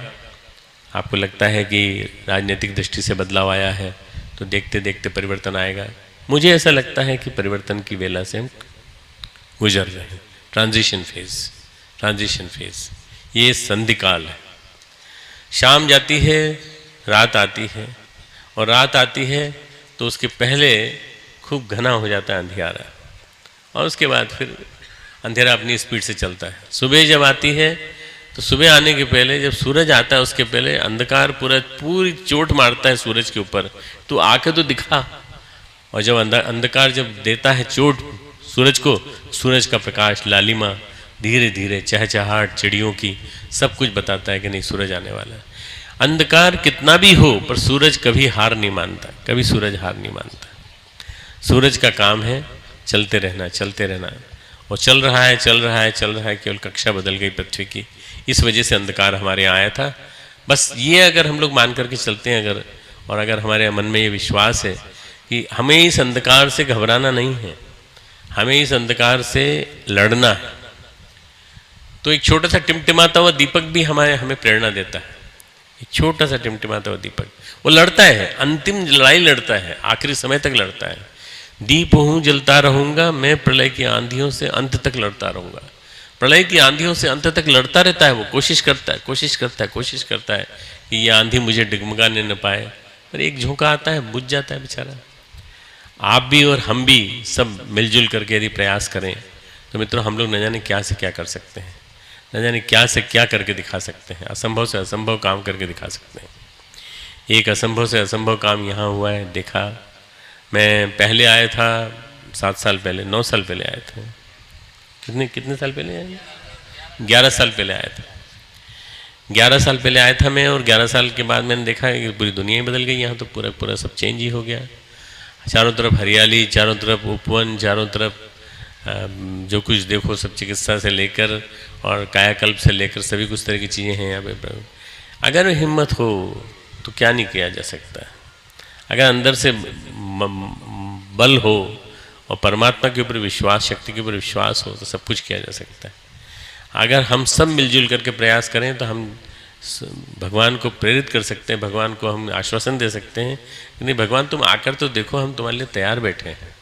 आपको लगता है कि राजनीतिक दृष्टि से बदलाव आया है, तो देखते देखते परिवर्तन आएगा। मुझे ऐसा लगता है कि परिवर्तन की वेला से हम गुजर रहे हैं। ट्रांजिशन फेज, ये संधिकाल है। शाम जाती है, रात आती है, और रात आती है तो उसके पहले खूब घना हो जाता है अंधियारा, और उसके बाद फिर अंधेरा अपनी स्पीड से चलता है। सुबह जब आती है तो सुबह आने के पहले, जब सूरज आता है उसके पहले अंधकार पूरी चोट मारता है सूरज के ऊपर, तो आके तो दिखा। और जब अंधकार जब देता है चोट सूरज को, सूरज का प्रकाश, लालिमा, धीरे धीरे चहचहाट चिड़ियों की, सब कुछ बताता है कि नहीं सूरज आने वाला है। अंधकार कितना भी हो पर सूरज कभी हार नहीं मानता, कभी सूरज हार नहीं मानता। सूरज का काम है चलते रहना, चलते रहना, और चल रहा है, केवल कक्षा बदल गई पृथ्वी की। इस वजह से अंधकार हमारे यहाँ आया था। बस ये अगर हम लोग मान करके चलते हैं अगर, और अगर हमारे मन में ये विश्वास है कि हमें इस अंधकार से घबराना नहीं है, हमें इस अंधकार से लड़ना है, तो एक छोटा सा टिमटिमाता हुआ दीपक भी हमें प्रेरणा देता है। एक छोटा सा टिमटिमाता हुआ दीपक, वो लड़ता है, अंतिम लड़ाई लड़ता है, आखिरी समय तक लड़ता है। दीप हूँ जलता रहूँगा मैं, प्रलय की आंधियों से अंत तक लड़ता रहूँगा। प्रलय की आंधियों से अंत तक लड़ता रहता है। वो कोशिश करता है कि ये आंधी मुझे डगमगाने न पाए, पर एक झोंका आता है, बुझ जाता है बेचारा। आप भी और हम भी सब मिलजुल करके यदि प्रयास करें तो मित्रों हम लोग न जाने क्या से क्या कर सकते हैं, न जाने क्या से क्या करके दिखा सकते हैं। असंभव से असंभव काम करके दिखा सकते हैं। एक असंभव से असंभव काम यहाँ हुआ है, देखा। मैं पहले आया था 7 साल पहले, 9 साल पहले आया था। कितने साल पहले आया? 11 साल पहले आया था। 11 साल पहले आया था मैं, और 11 साल के बाद मैंने देखा कि पूरी दुनिया ही बदल गई। यहाँ तो पूरा सब चेंज ही हो गया। चारों तरफ हरियाली, चारों तरफ उपवन, चारों तरफ जो कुछ देखो सब चिकित्सा से लेकर और कायाकल्प से लेकर सभी कुछ तरह की चीज़ें हैं यहाँ पे। अगर हिम्मत हो तो क्या नहीं किया जा सकता। अगर अंदर से बल हो और परमात्मा के ऊपर विश्वास, शक्ति के ऊपर विश्वास हो, तो सब कुछ किया जा सकता है। अगर हम सब मिलजुल करके प्रयास करें तो हम भगवान को प्रेरित कर सकते हैं, भगवान को हम आश्वासन दे सकते हैं कि नहीं भगवान तुम आकर तो देखो, हम तुम्हारे लिए तैयार बैठे हैं,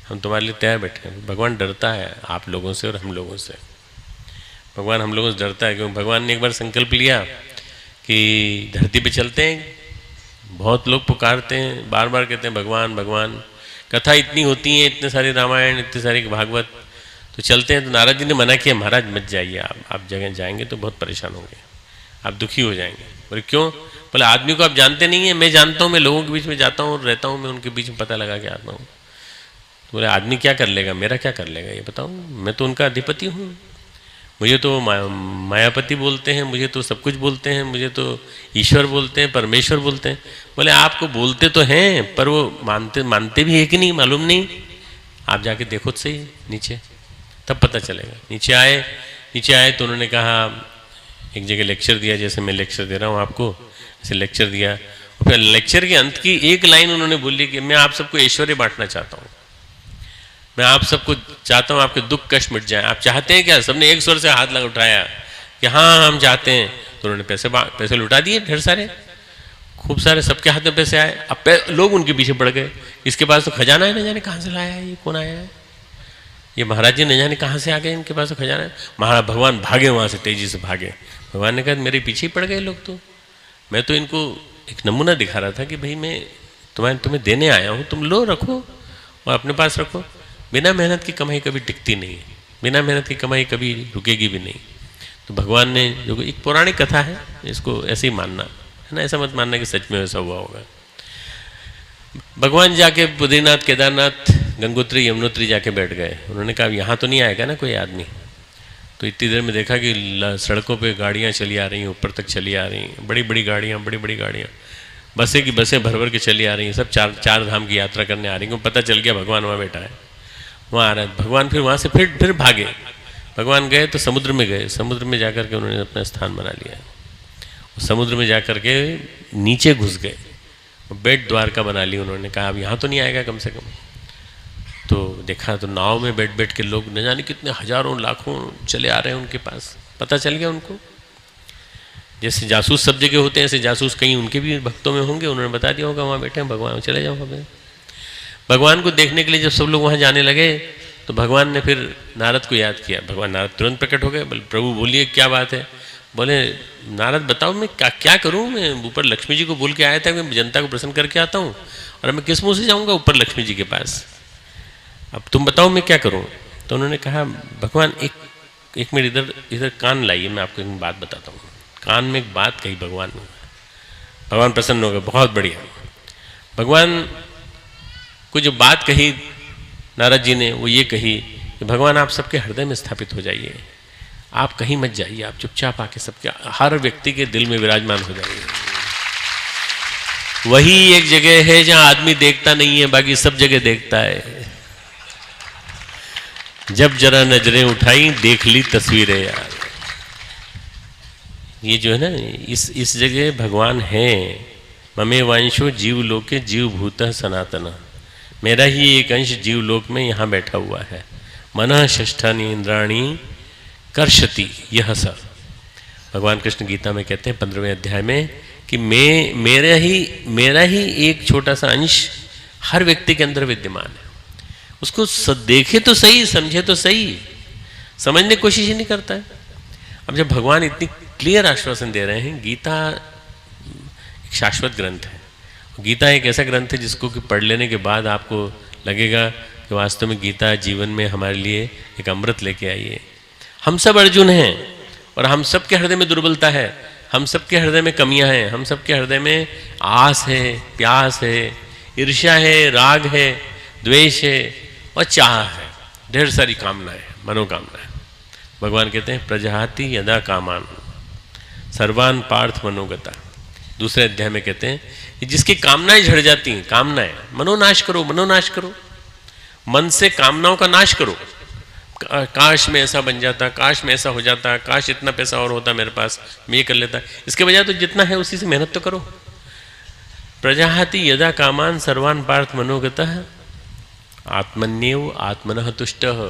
हम तुम्हारे लिए तैयार बैठे हैं। भगवान डरता है आप लोगों से और हम लोगों से। भगवान हम लोगों से डरता है क्योंकि भगवान ने एक बार संकल्प लिया कि धरती पे चलते हैं, बहुत लोग पुकारते हैं, बार बार कहते हैं भगवान भगवान, कथा इतनी होती है, इतने सारे रामायण, इतने सारे भागवत, तो चलते हैं। तो नारद जी ने मना किया, महाराज मत जाइए, आप जगह जाएंगे तो बहुत परेशान होंगे, आप दुखी हो जाएंगे। बोले क्यों? बोले आदमी को आप जानते नहीं हैं, मैं जानता हूँ, मैं लोगों के बीच में जाता हूँ, रहता हूँ, मैं उनके बीच में पता लगा के आता हूँ। तो बोले आदमी क्या कर लेगा, मेरा क्या कर लेगा ये बताओ, मैं तो उनका अधिपति हूँ, मुझे तो मायापति बोलते हैं, मुझे तो सब कुछ बोलते हैं, मुझे तो ईश्वर बोलते हैं, परमेश्वर बोलते हैं। बोले आपको बोलते तो हैं पर वो मानते भी है कि नहीं मालूम नहीं, आप जाके देखो तो सही नीचे, तब पता चलेगा। नीचे आए तो उन्होंने कहा, एक जगह लेक्चर दिया, जैसे मैं लेक्चर दे रहा हूँ आपको, ऐसे लेक्चर दिया। और फिर लेक्चर के अंत की एक लाइन उन्होंने बोली कि मैं आप सबको ऐश्वर्य बांटना चाहता हूँ, मैं आप सबको चाहता हूँ आपके दुख कष्ट मिट जाए। आप चाहते हैं क्या? सबने एक स्वर से हाथ लगा उठाया कि हाँ हम चाहते हैं। तो उन्होंने पैसे लुटा दिए, ढेर सारे, खूब सारे, सबके हाथ में पैसे आए। अब लोग उनके पीछे पड़ गए, इसके पास तो खजाना है, न जाने कहाँ से लाया है, ये कौन आया है, ये महाराज जी न जाने कहाँ से आ गए, इनके पास तो खजाना है। महाराज भगवान भागे वहाँ से, तेजी से भागे। भगवान ने कहा मेरे पीछे ही पड़ गए लोग, तो मैं तो इनको एक नमूना दिखा रहा था कि भाई मैं तुम्हें देने आया हूँ, तुम लो, रखो और अपने पास रखो। बिना मेहनत की कमाई कभी टिकती नहीं है, बिना मेहनत की कमाई कभी रुकेगी भी नहीं। तो भगवान ने, जो एक पौराणिक कथा है, इसको ऐसे ही मानना है ना, ऐसा मत मानना कि सच में वैसा हुआ होगा। भगवान जाके बद्रीनाथ, केदारनाथ, गंगोत्री, यमुनोत्री जाके बैठ गए। उन्होंने कहा यहाँ तो नहीं आएगा ना कोई आदमी। तो इतनी देर में देखा कि सड़कों पे गाड़ियाँ चली आ रही हैं, ऊपर तक चली आ रही हैं, बड़ी बड़ी गाड़ियाँ, बसें की बसें भर भर के चली आ रही हैं, सब चार धाम की यात्रा करने आ रही हैं। पता चल गया भगवान वहाँ बैठा है, वहाँ आ रहा है भगवान। फिर वहाँ से फिर भागे, भगवान गए तो समुद्र में गए, समुद्र में जाकर के उन्होंने अपना स्थान बना लिया। समुद्र में जाकर के नीचे घुस गए, बेट द्वारका बना ली उन्होंने। कहा अब यहाँ तो नहीं आएगा कम से कम। तो देखा तो नाव में बैठ बैठ के लोग न जाने कितने हजारों लाखों चले आ रहे हैं उनके पास। पता चल गया उनको, जैसे जासूस सब जगह होते हैं ऐसे जासूस कहीं उनके भी भक्तों में होंगे। उन्होंने बता दिया होगा वहाँ बैठे हैं भगवान, चले जाओ हमें। भगवान को देखने के लिए जब सब लोग वहाँ जाने लगे तो भगवान ने फिर नारद को याद किया। भगवान नारद तुरंत प्रकट हो गए। बोले प्रभु बोलिए क्या बात है। बोले नारद बताओ मैं क्या करूँ, मैं ऊपर लक्ष्मी जी को बोल के आया था मैं जनता को प्रसन्न करके आता हूँ, और मैं किस मुँह से जाऊँगा ऊपर लक्ष्मी जी के पास। अब तुम बताओ मैं क्या करूँ। तो उन्होंने कहा भगवान एक मिनट इधर कान लाइए, मैं आपको एक बात बताता हूँ। कान में एक बात कही भगवान ने। भगवान प्रसन्न हो गए, बहुत बढ़िया। भगवान को जो बात कही नारद जी ने वो ये कही कि भगवान आप सबके हृदय में स्थापित हो जाइए, आप कहीं मत जाइए, आप चुपचाप आके सबके हर व्यक्ति के दिल में विराजमान हो जाइए। वही एक जगह है जहां आदमी देखता नहीं है, बाकी सब जगह देखता है। जब जरा नजरें उठाई देख ली तस्वीरें यार। ये जो है ना इस जगह भगवान है। ममे वांशो जीव लोके जीव भूत सनातन, मेरा ही एक अंश जीवलोक में यहाँ बैठा हुआ है। मनः षष्ठानि इंद्राणी कर्षति यह स। भगवान कृष्ण गीता में कहते हैं 15वें अध्याय में कि मेरा ही एक छोटा सा अंश हर व्यक्ति के अंदर विद्यमान है। उसको देखे तो सही, समझे तो सही, समझने की कोशिश ही नहीं करता है। अब जब भगवान इतनी क्लियर आश्वासन दे रहे हैं, गीता एक शाश्वत ग्रंथ है। गीता एक ऐसा ग्रंथ है जिसको कि पढ़ लेने के बाद आपको लगेगा कि वास्तव में गीता जीवन में हमारे लिए एक अमृत लेके आई है। हम सब अर्जुन हैं और हम सब के हृदय में दुर्बलता है, हम सब के हृदय में कमियां हैं, हम सब के हृदय में आस है, प्यास है, ईर्ष्या है, राग है, द्वेष है और चाह है, ढेर सारी कामनाएं, मनोकामनाएं। भगवान कहते हैं प्रजहाति यदा कामान सर्वान पार्थ मनोगता। दूसरे अध्याय में कहते हैं कि जिसकी कामनाएं झड़ जाती हैं, कामनाएं, मनोनाश करो, मनोनाश करो, मन से कामनाओं का नाश करो। काश में ऐसा बन जाता, काश में ऐसा हो जाता, काश इतना पैसा और होता मेरे पास, मैं ये कर लेता। इसके बजाय तो जितना है उसी से मेहनत तो करो। प्रजाहाति यदा कामान सर्वान पार्थ मनोगतः आत्मन्येव आत्मनः तुष्टः।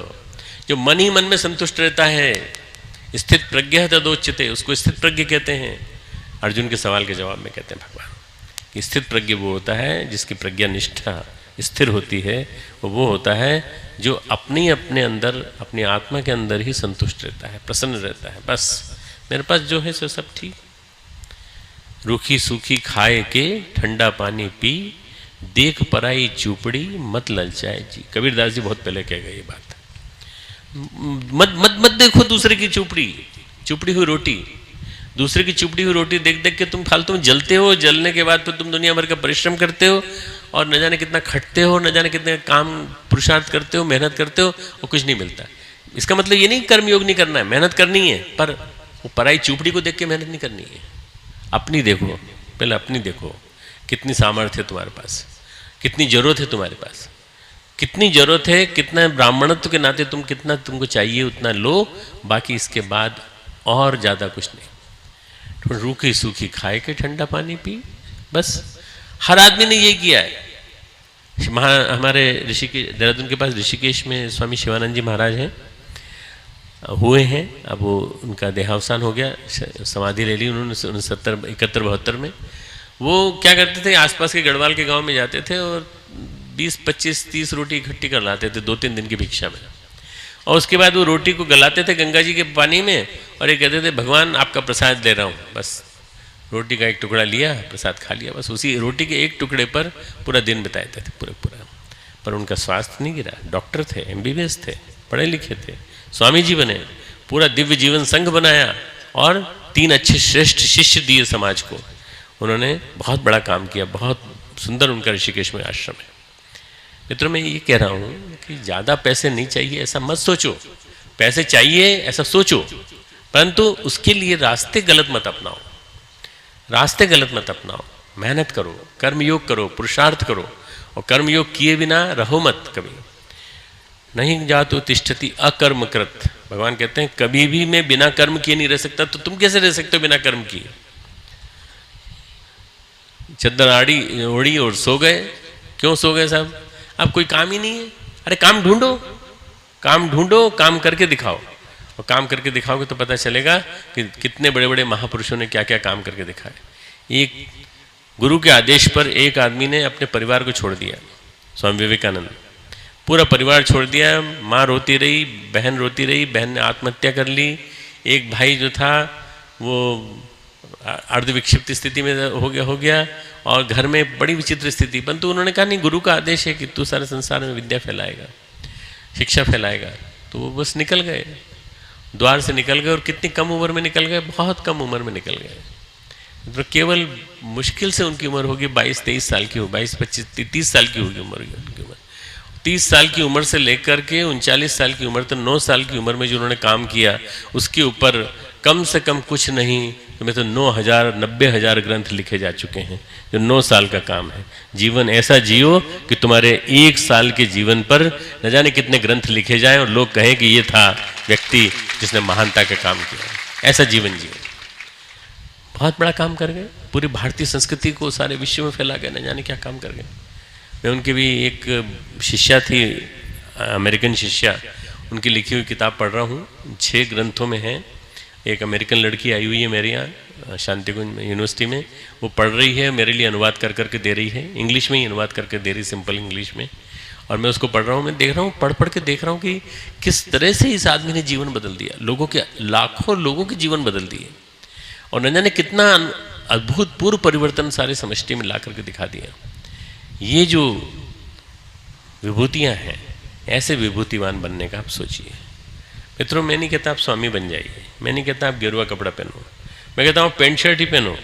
जो मन ही मन में संतुष्ट रहता है, स्थित प्रज्ञः तदोच्यते, उसको स्थित प्रज्ञ कहते हैं। अर्जुन के सवाल के जवाब में कहते हैं भगवान कि स्थित प्रज्ञ वो होता है जिसकी प्रज्ञा निष्ठा स्थिर होती है, वो होता है जो अपने अंदर, अपनी आत्मा के अंदर ही संतुष्ट रहता है, प्रसन्न रहता है। बस मेरे पास जो है सो सब ठीक। रूखी सूखी खाए के ठंडा पानी पी, देख पराई चूपड़ी मत ललचाए जी। कबीरदास जी बहुत पहले कह गए ये बात। मत देखो दूसरे की चुपड़ी हुई रोटी, दूसरे की चुपड़ी हुई रोटी देख देख के तुम फालतू में जलते हो। जलने के बाद फिर तुम दुनिया भर का परिश्रम करते हो और न जाने कितना खटते हो, न जाने कितने काम पुरुषार्थ करते हो, मेहनत करते हो और कुछ नहीं मिलता। इसका मतलब ये नहीं कर्मयोग नहीं करना है, मेहनत करनी है, पर वो पराई चुपड़ी को देख के मेहनत नहीं करनी है। अपनी देखो, पहले अपनी देखो, कितनी सामर्थ्य है तुम्हारे पास, कितनी जरूरत है तुम्हारे पास, कितनी जरूरत है, कितना ब्राह्मणत्व के नाते तुम कितना तुमको चाहिए उतना लो, बाकी इसके बाद और ज़्यादा कुछ नहीं। तो रूखी सूखी खाए के ठंडा पानी पी, बस। हर आदमी ने ये किया है। हमारे ऋषिकेश, देहरादून के पास ऋषिकेश में स्वामी शिवानंद जी महाराज हैं, हुए हैं। अब वो उनका देहावसान हो गया, समाधि ले ली उन्होंने 69, 71, 72 में। वो क्या करते थे, आसपास के गढ़वाल के गांव में जाते थे और 20, 25, 30 रोटी इकट्ठी कर लाते थे 2-3 दिन की भिक्षा में, और उसके बाद वो रोटी को गलाते थे गंगा जी के पानी में और ये कहते थे भगवान आपका प्रसाद दे रहा हूँ। बस रोटी का एक टुकड़ा लिया, प्रसाद खा लिया, बस उसी रोटी के एक टुकड़े पर पूरा दिन बिताते थे पूरा। पर उनका स्वास्थ्य नहीं गिरा। डॉक्टर थे, MBBS थे, पढ़े लिखे थे, स्वामी जी बने, पूरा दिव्य जीवन संघ बनाया और 3 अच्छे श्रेष्ठ शिष्य दिए समाज को। उन्होंने बहुत बड़ा काम किया, बहुत सुंदर उनका ऋषिकेश में आश्रम है। मित्रों, मैं ये कह रहा हूँ कि ज़्यादा पैसे नहीं चाहिए ऐसा मत सोचो, पैसे चाहिए ऐसा सोचो, परंतु उसके लिए रास्ते गलत मत अपनाओ, रास्ते गलत मत अपनाओ। मेहनत करो, कर्मयोग करो, पुरुषार्थ करो, और कर्मयोग किए बिना रहो मत कभी। नहीं जातो तिष्ठति अकर्मकृत, भगवान कहते हैं कभी भी मैं बिना कर्म किए नहीं रह सकता, तो तुम कैसे रह सकते हो बिना कर्म किए? चद्दर आड़ी ओढ़ी और सो गए। क्यों सो गए साहब? अब कोई काम ही नहीं है। अरे काम ढूंढो, काम ढूंढो, काम करके दिखाओ। और काम करके दिखाओगे तो पता चलेगा कि कितने बड़े बड़े महापुरुषों ने क्या क्या काम करके दिखाए। एक गुरु के आदेश पर एक आदमी ने अपने परिवार को छोड़ दिया, स्वामी विवेकानंद। पूरा परिवार छोड़ दिया, माँ रोती रही, बहन रोती रही, बहन ने आत्महत्या कर ली। एक भाई जो था वो अर्धविक्षिप्त स्थिति में हो गया और घर में बड़ी विचित्र स्थिति। परंतु उन्होंने कहा नहीं, गुरु का आदेश है कि तू सारे संसार में विद्या फैलाएगा, शिक्षा फैलाएगा। तो वो बस निकल गए, द्वार से निकल गए। और कितनी कम उम्र में निकल गए, बहुत कम उम्र में निकल गए। तो केवल मुश्किल से उनकी उम्र होगी 22-23 साल की हो, 22-25-30 साल की होगी उम्र उनकी उम्र। 30 साल की उम्र से लेकर के 39 साल की उम्र तक 9 साल की उम्र में जो उन्होंने काम किया, उसके ऊपर कम से कम कुछ नहीं तो 90,000 ग्रंथ लिखे जा चुके हैं, जो 9 साल का काम है। जीवन ऐसा जियो कि तुम्हारे 1 साल के जीवन पर न जाने कितने ग्रंथ लिखे जाएं और लोग कहें कि ये था व्यक्ति जिसने महानता का काम किया। ऐसा जीवन जियो। बहुत बड़ा काम कर गए, पूरी भारतीय संस्कृति को सारे विश्व में फैला गए, न जाने क्या काम कर गए। मैं उनकी भी एक शिष्या थी, अमेरिकन शिष्या, उनकी लिखी हुई किताब पढ़ रहा हूँ। 6 ग्रंथों में है। एक अमेरिकन लड़की आई हुई है मेरे यहाँ शांतिकुंज यूनिवर्सिटी में, वो पढ़ रही है, मेरे लिए अनुवाद कर करके दे रही है, इंग्लिश में ही अनुवाद करके दे रही, सिंपल इंग्लिश में। और मैं उसको पढ़ रहा हूँ, मैं देख रहा हूँ, पढ़ के देख रहा हूँ कि किस तरह से इस आदमी ने जीवन बदल दिया, लोगों के, लाखों लोगों के जीवन बदल दिए। और न जाने कितना अद्भुतपूर्व परिवर्तन सारे समष्टि में ला करके दिखा दिया। ये जो विभूतियाँ हैं, ऐसे विभूतिवान बनने का आप सोचिए। मित्रों, मैं नहीं कहता आप स्वामी बन जाइए, मैं नहीं कहता आप गेरुआ कपड़ा पहनो, मैं कहता हूँ पेंट शर्ट ही पहनो,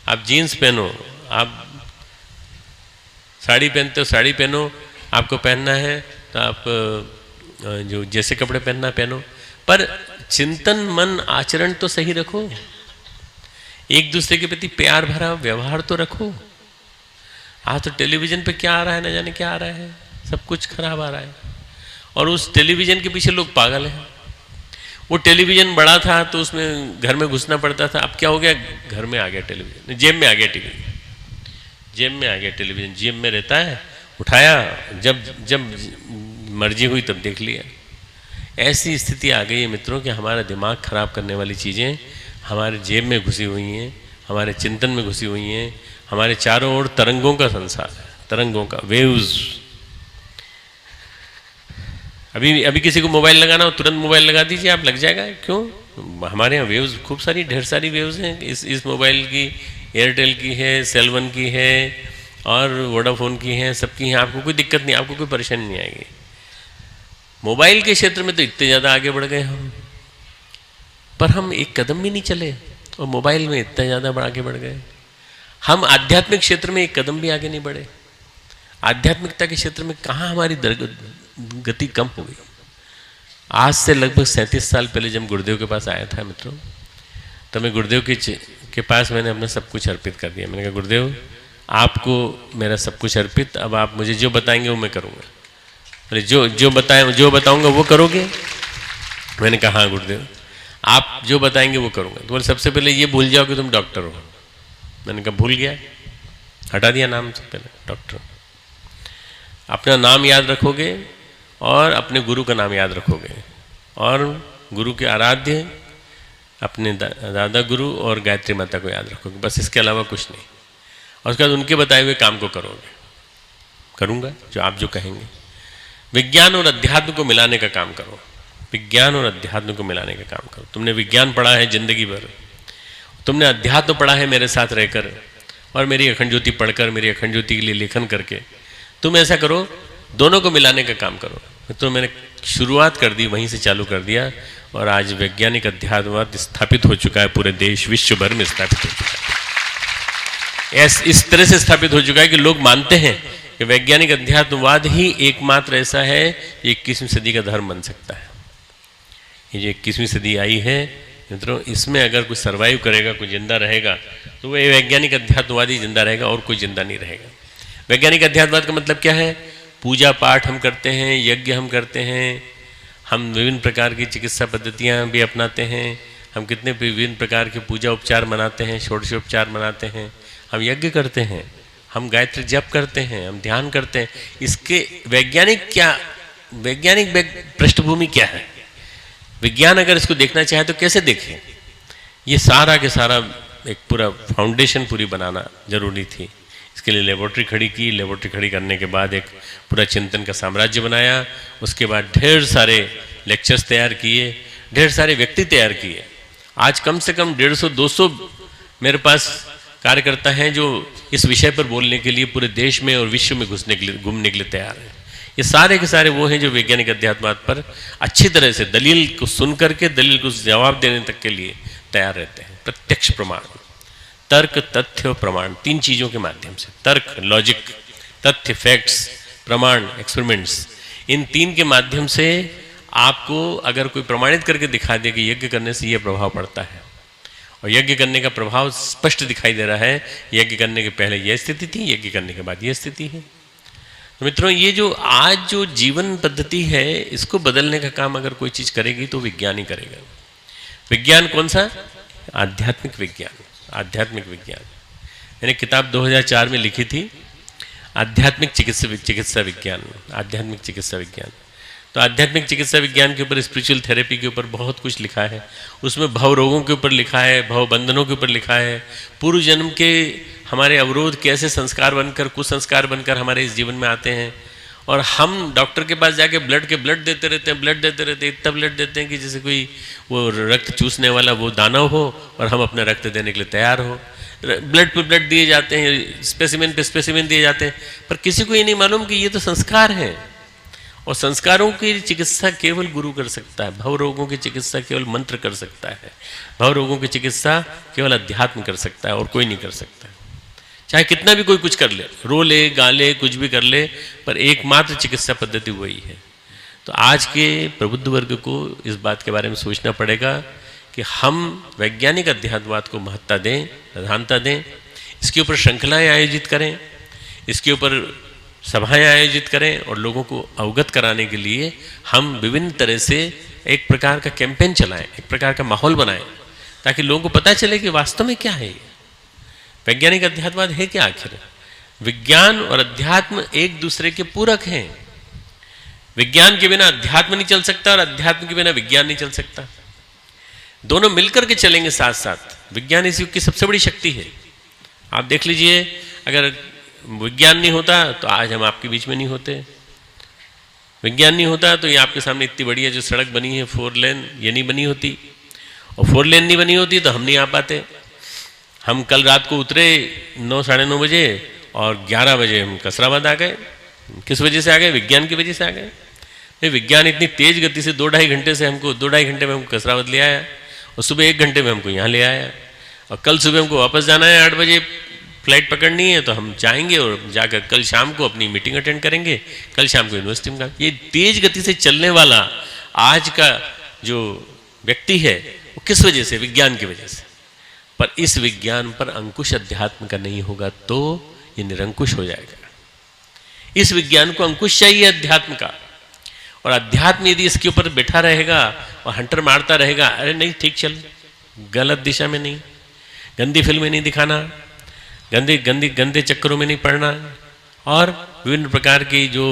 आप जीन्स पहनो, आप साड़ी पहनते हो साड़ी पहनो, आपको पहनना है तो आप जो जैसे कपड़े पहनना पहनो, पर चिंतन मन आचरण तो सही रखो, एक दूसरे के प्रति प्यार भरा व्यवहार तो रखो। आज तो टेलीविज़न पे क्या आ रहा है, न जाने क्या आ रहा है, सब कुछ खराब आ रहा है। और उस टेलीविज़न के पीछे लोग पागल हैं। वो टेलीविज़न बड़ा था तो उसमें घर में घुसना पड़ता था, अब क्या हो गया, घर में आ गया टेलीविज़न, जेब में आ गया टेलीविज़न, जेब में आ गया टेलीविज़न, जेब में रहता है, उठाया, जब मर्जी हुई तब देख लिया। ऐसी स्थिति आ गई है मित्रों कि हमारा दिमाग खराब करने वाली चीज़ें हमारे जेब में घुसी हुई हैं, हमारे चिंतन में घुसी हुई हैं। हमारे चारों ओर तरंगों का संसार है, तरंगों का, वेव्स। अभी किसी को मोबाइल लगाना हो, तुरंत मोबाइल लगा दीजिए, आप लग जाएगा। क्यों? हमारे यहाँ वेव्स खूब सारी, ढेर सारी वेव्स हैं। इस मोबाइल की, एयरटेल की है, सेल वन की है और वोडाफोन की है, सबकी हैं। आपको कोई दिक्कत नहीं, आपको कोई परेशानी नहीं आएगी। मोबाइल के क्षेत्र में तो इतने ज़्यादा आगे बढ़ गए हम, पर हम एक कदम भी नहीं चले और मोबाइल में इतना ज़्यादा आगे बढ़ गए। हम आध्यात्मिक क्षेत्र में एक कदम भी आगे नहीं बढ़े। आध्यात्मिकता के क्षेत्र में कहाँ हमारी गति कम हो गई। आज से लगभग 37 साल पहले जब गुरुदेव के पास आया था मित्रों, तो मैं गुरुदेव के पास मैंने अपना सब कुछ अर्पित कर दिया। मैंने कहा गुरुदेव, आपको मेरा सब कुछ अर्पित, अब आप मुझे जो बताएंगे वो मैं करूँगा। अरे जो बताऊँगा वो करोगे? मैंने कहा हाँ गुरुदेव, आप जो बताएंगे वो करूँगा। तो बोले सबसे पहले ये भूल जाओ कि तुम डॉक्टर हो। मैंने कहा भूल गया, हटा दिया नाम से पहले डॉक्टर। अपना नाम याद रखोगे और अपने गुरु का नाम याद रखोगे और गुरु के आराध्य अपने दादा गुरु और गायत्री माता को याद रखोगे, बस इसके अलावा कुछ नहीं। और उसके बाद उनके बताए हुए काम को करोगे। करूँगा जो आप जो कहेंगे। विज्ञान और अध्यात्म को मिलाने का काम करो, विज्ञान और अध्यात्म को मिलाने का काम करो। तुमने विज्ञान पढ़ा है जिंदगी भर, तुमने अध्यात्म पढ़ा है मेरे साथ रहकर और मेरी अखंड ज्योति पढ़कर, मेरी अखंड ज्योति के लिए लेखन करके। तुम ऐसा करो, दोनों को मिलाने का काम करो। तो मैंने शुरुआत कर दी, वहीं से चालू कर दिया और आज वैज्ञानिक अध्यात्मवाद स्थापित हो चुका है, पूरे देश विश्व भर में स्थापित हो चुका है। इस तरह से स्थापित हो चुका है कि लोग मानते हैं कि वैज्ञानिक अध्यात्मवाद ही एकमात्र ऐसा है जो 21वीं सदी का धर्म बन सकता है। ये जो 21वीं सदी आई है मित्रों, इसमें अगर कोई सर्वाइव करेगा, कोई जिंदा रहेगा, तो वह वैज्ञानिक अध्यात्मवादी जिंदा रहेगा और कोई जिंदा नहीं रहेगा। वैज्ञानिक अध्यात्मवाद का मतलब क्या है? पूजा पाठ हम करते हैं, यज्ञ हम करते हैं, हम विभिन्न प्रकार की चिकित्सा पद्धतियाँ भी अपनाते हैं, हम कितने विभिन्न प्रकार के पूजा उपचार मनाते हैं, षोडशोपचार मनाते हैं, हम यज्ञ करते हैं, हम गायत्री जप करते हैं, हम ध्यान करते हैं। इसके वैज्ञानिक पृष्ठभूमि क्या है? विज्ञान अगर इसको देखना चाहे तो कैसे देखें? ये सारा के सारा एक पूरा फाउंडेशन पूरी बनाना जरूरी थी। इसके लिए लेबोरेटरी खड़ी की, लेबोरेटरी खड़ी करने के बाद एक पूरा चिंतन का साम्राज्य बनाया, उसके बाद ढेर सारे लेक्चर्स तैयार किए, ढेर सारे व्यक्ति तैयार किए। आज कम से कम 150-200 मेरे पास कार्यकर्ता हैं जो इस विषय पर बोलने के लिए पूरे देश में और विश्व में घूमने के लिए तैयार हैं। ये सारे के सारे वो हैं जो वैज्ञानिक अध्यात्मवाद पर अच्छी तरह से दलील को सुन करके दलील को जवाब देने तक के लिए तैयार रहते हैं। प्रत्यक्ष प्रमाण, तर्क, तथ्य और प्रमाण, 3 चीज़ों के माध्यम से, तर्क, लॉजिक, तथ्य, फैक्ट्स, प्रमाण, एक्सपेरिमेंट्स, इन 3 के माध्यम से आपको अगर कोई प्रमाणित करके दिखा दे कि यज्ञ करने से यह प्रभाव पड़ता है और यज्ञ करने का प्रभाव स्पष्ट दिखाई दे रहा है, यज्ञ करने के पहले यह स्थिति थी, यज्ञ करने के बाद यह स्थिति है। तो मित्रों, ये जो आज जो जीवन पद्धति है, इसको बदलने का काम अगर कोई चीज़ करेगी तो विज्ञान ही करेगा। विज्ञान कौन सा? आध्यात्मिक विज्ञान। आध्यात्मिक विज्ञान मैंने किताब 2004 में लिखी थी, आध्यात्मिक चिकित्सा विज्ञान, आध्यात्मिक चिकित्सा विज्ञान। तो आध्यात्मिक चिकित्सा विज्ञान के ऊपर, स्पिरिचुअल थेरेपी के ऊपर बहुत कुछ लिखा है। उसमें भव रोगों के ऊपर लिखा है, भव बंधनों के ऊपर लिखा है, पूर्व जन्म के हमारे अवरोध कैसे संस्कार बनकर, कुसंस्कार बनकर हमारे इस जीवन में आते हैं। और हम डॉक्टर के पास जाके ब्लड देते रहते हैं, इतना ब्लड देते हैं कि जैसे कोई वो रक्त चूसने वाला वो दाना हो और हम अपना रक्त देने के लिए तैयार हो। ब्लड पे ब्लड दिए जाते हैं, स्पेसिमेन पे स्पेसिमेन दिए जाते हैं, पर किसी को ये नहीं मालूम कि ये तो संस्कार हैं और संस्कारों की चिकित्सा केवल गुरु कर सकता है। भव रोगों की चिकित्सा केवल मंत्र कर सकता है, भव रोगों की चिकित्सा केवल अध्यात्म कर सकता है और कोई नहीं कर सकता है। चाहे कितना भी कोई कुछ कर ले, रो ले, गा ले, कुछ भी कर ले, पर एकमात्र चिकित्सा पद्धति वही है। तो आज के प्रबुद्ध वर्ग को इस बात के बारे में सोचना पड़ेगा कि हम वैज्ञानिक अध्यात्मवाद को महत्ता दें, प्रधानता दें, इसके ऊपर श्रृंखलाएं आयोजित करें, इसके ऊपर सभाएं आयोजित करें और लोगों को अवगत कराने के लिए हम विभिन्न तरह से एक प्रकार का कैंपेन चलाएं, एक प्रकार का माहौल बनाएं, ताकि लोगों को पता चले कि वास्तव में क्या है ये वैज्ञानिक अध्यात्मवाद है क्या। आखिर विज्ञान और अध्यात्म एक दूसरे के पूरक हैं। विज्ञान के बिना अध्यात्म नहीं चल सकता और अध्यात्म के बिना विज्ञान नहीं चल सकता। दोनों मिलकर के चलेंगे साथ साथ। विज्ञान इस युग की सबसे बड़ी शक्ति है। आप देख लीजिए, अगर विज्ञान नहीं होता तो आज हम आपके बीच में नहीं होते। विज्ञान नहीं होता तो ये आपके सामने इतनी बढ़िया जो सड़क बनी है 4 लेन, ये नहीं बनी होती, और 4 लेन नहीं बनी होती तो हम नहीं आ पाते। हम कल रात को उतरे 9 साढ़े 9 बजे और 11 बजे हम कसराबाद आ गए। किस वजह से आ गए? विज्ञान की वजह से आ गए। विज्ञान इतनी तेज गति से 2-2.5 घंटे से हमको 2-2.5 घंटे में हमको कसराबाद ले आया और सुबह 1 घंटे में हमको यहाँ ले आया। और कल सुबह हमको वापस जाना है, 8 बजे फ्लाइट पकड़नी है, तो हम जाएंगे और जाकर कल शाम को अपनी मीटिंग अटेंड करेंगे, कल शाम को यूनिवर्सिटी में। ये तेज गति से चलने वाला आज का जो व्यक्ति है वो किस वजह से? विज्ञान की वजह से। पर इस विज्ञान पर अंकुश अध्यात्म का नहीं होगा तो ये निरंकुश हो जाएगा। इस विज्ञान को अंकुश चाहिए अध्यात्म का, और अध्यात्म यदि इसके ऊपर बैठा रहेगा और हंटर मारता रहेगा, अरे नहीं ठीक चल, गलत दिशा में नहीं, गंदी फिल्में नहीं दिखाना, गंदे चक्करों में नहीं पड़ना, और विभिन्न प्रकार की जो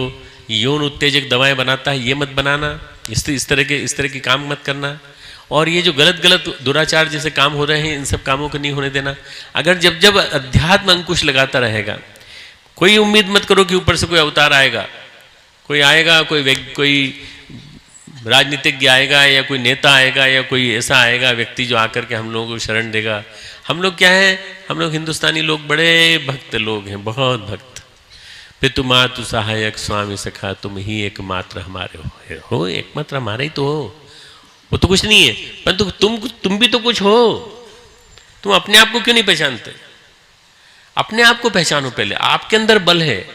यौन उत्तेजक दवाएं बनाता है ये मत बनाना, इस तरह के काम मत करना, और ये जो गलत दुराचार जैसे काम हो रहे हैं इन सब कामों को नहीं होने देना। अगर जब अध्यात्म अंकुश लगाता रहेगा, कोई उम्मीद मत करो कि ऊपर से कोई अवतार आएगा, कोई आएगा, कोई राजनीतिज्ञ आएगा या कोई नेता आएगा या कोई ऐसा आएगा व्यक्ति जो आकर के हम लोगों को शरण देगा। हम लोग क्या है? हम लोग हिंदुस्तानी लोग बड़े भक्त लोग हैं, बहुत भक्त। पितु मातु सहायक स्वामी सखा तुम ही एकमात्र हमारे हो, एकमात्र हमारे ही तो हो, वो तो कुछ नहीं है, परंतु तुम भी तो कुछ हो। तुम अपने आप को क्यों नहीं पहचानते? अपने आप को पहचानो पहले। आपके अंदर बल है,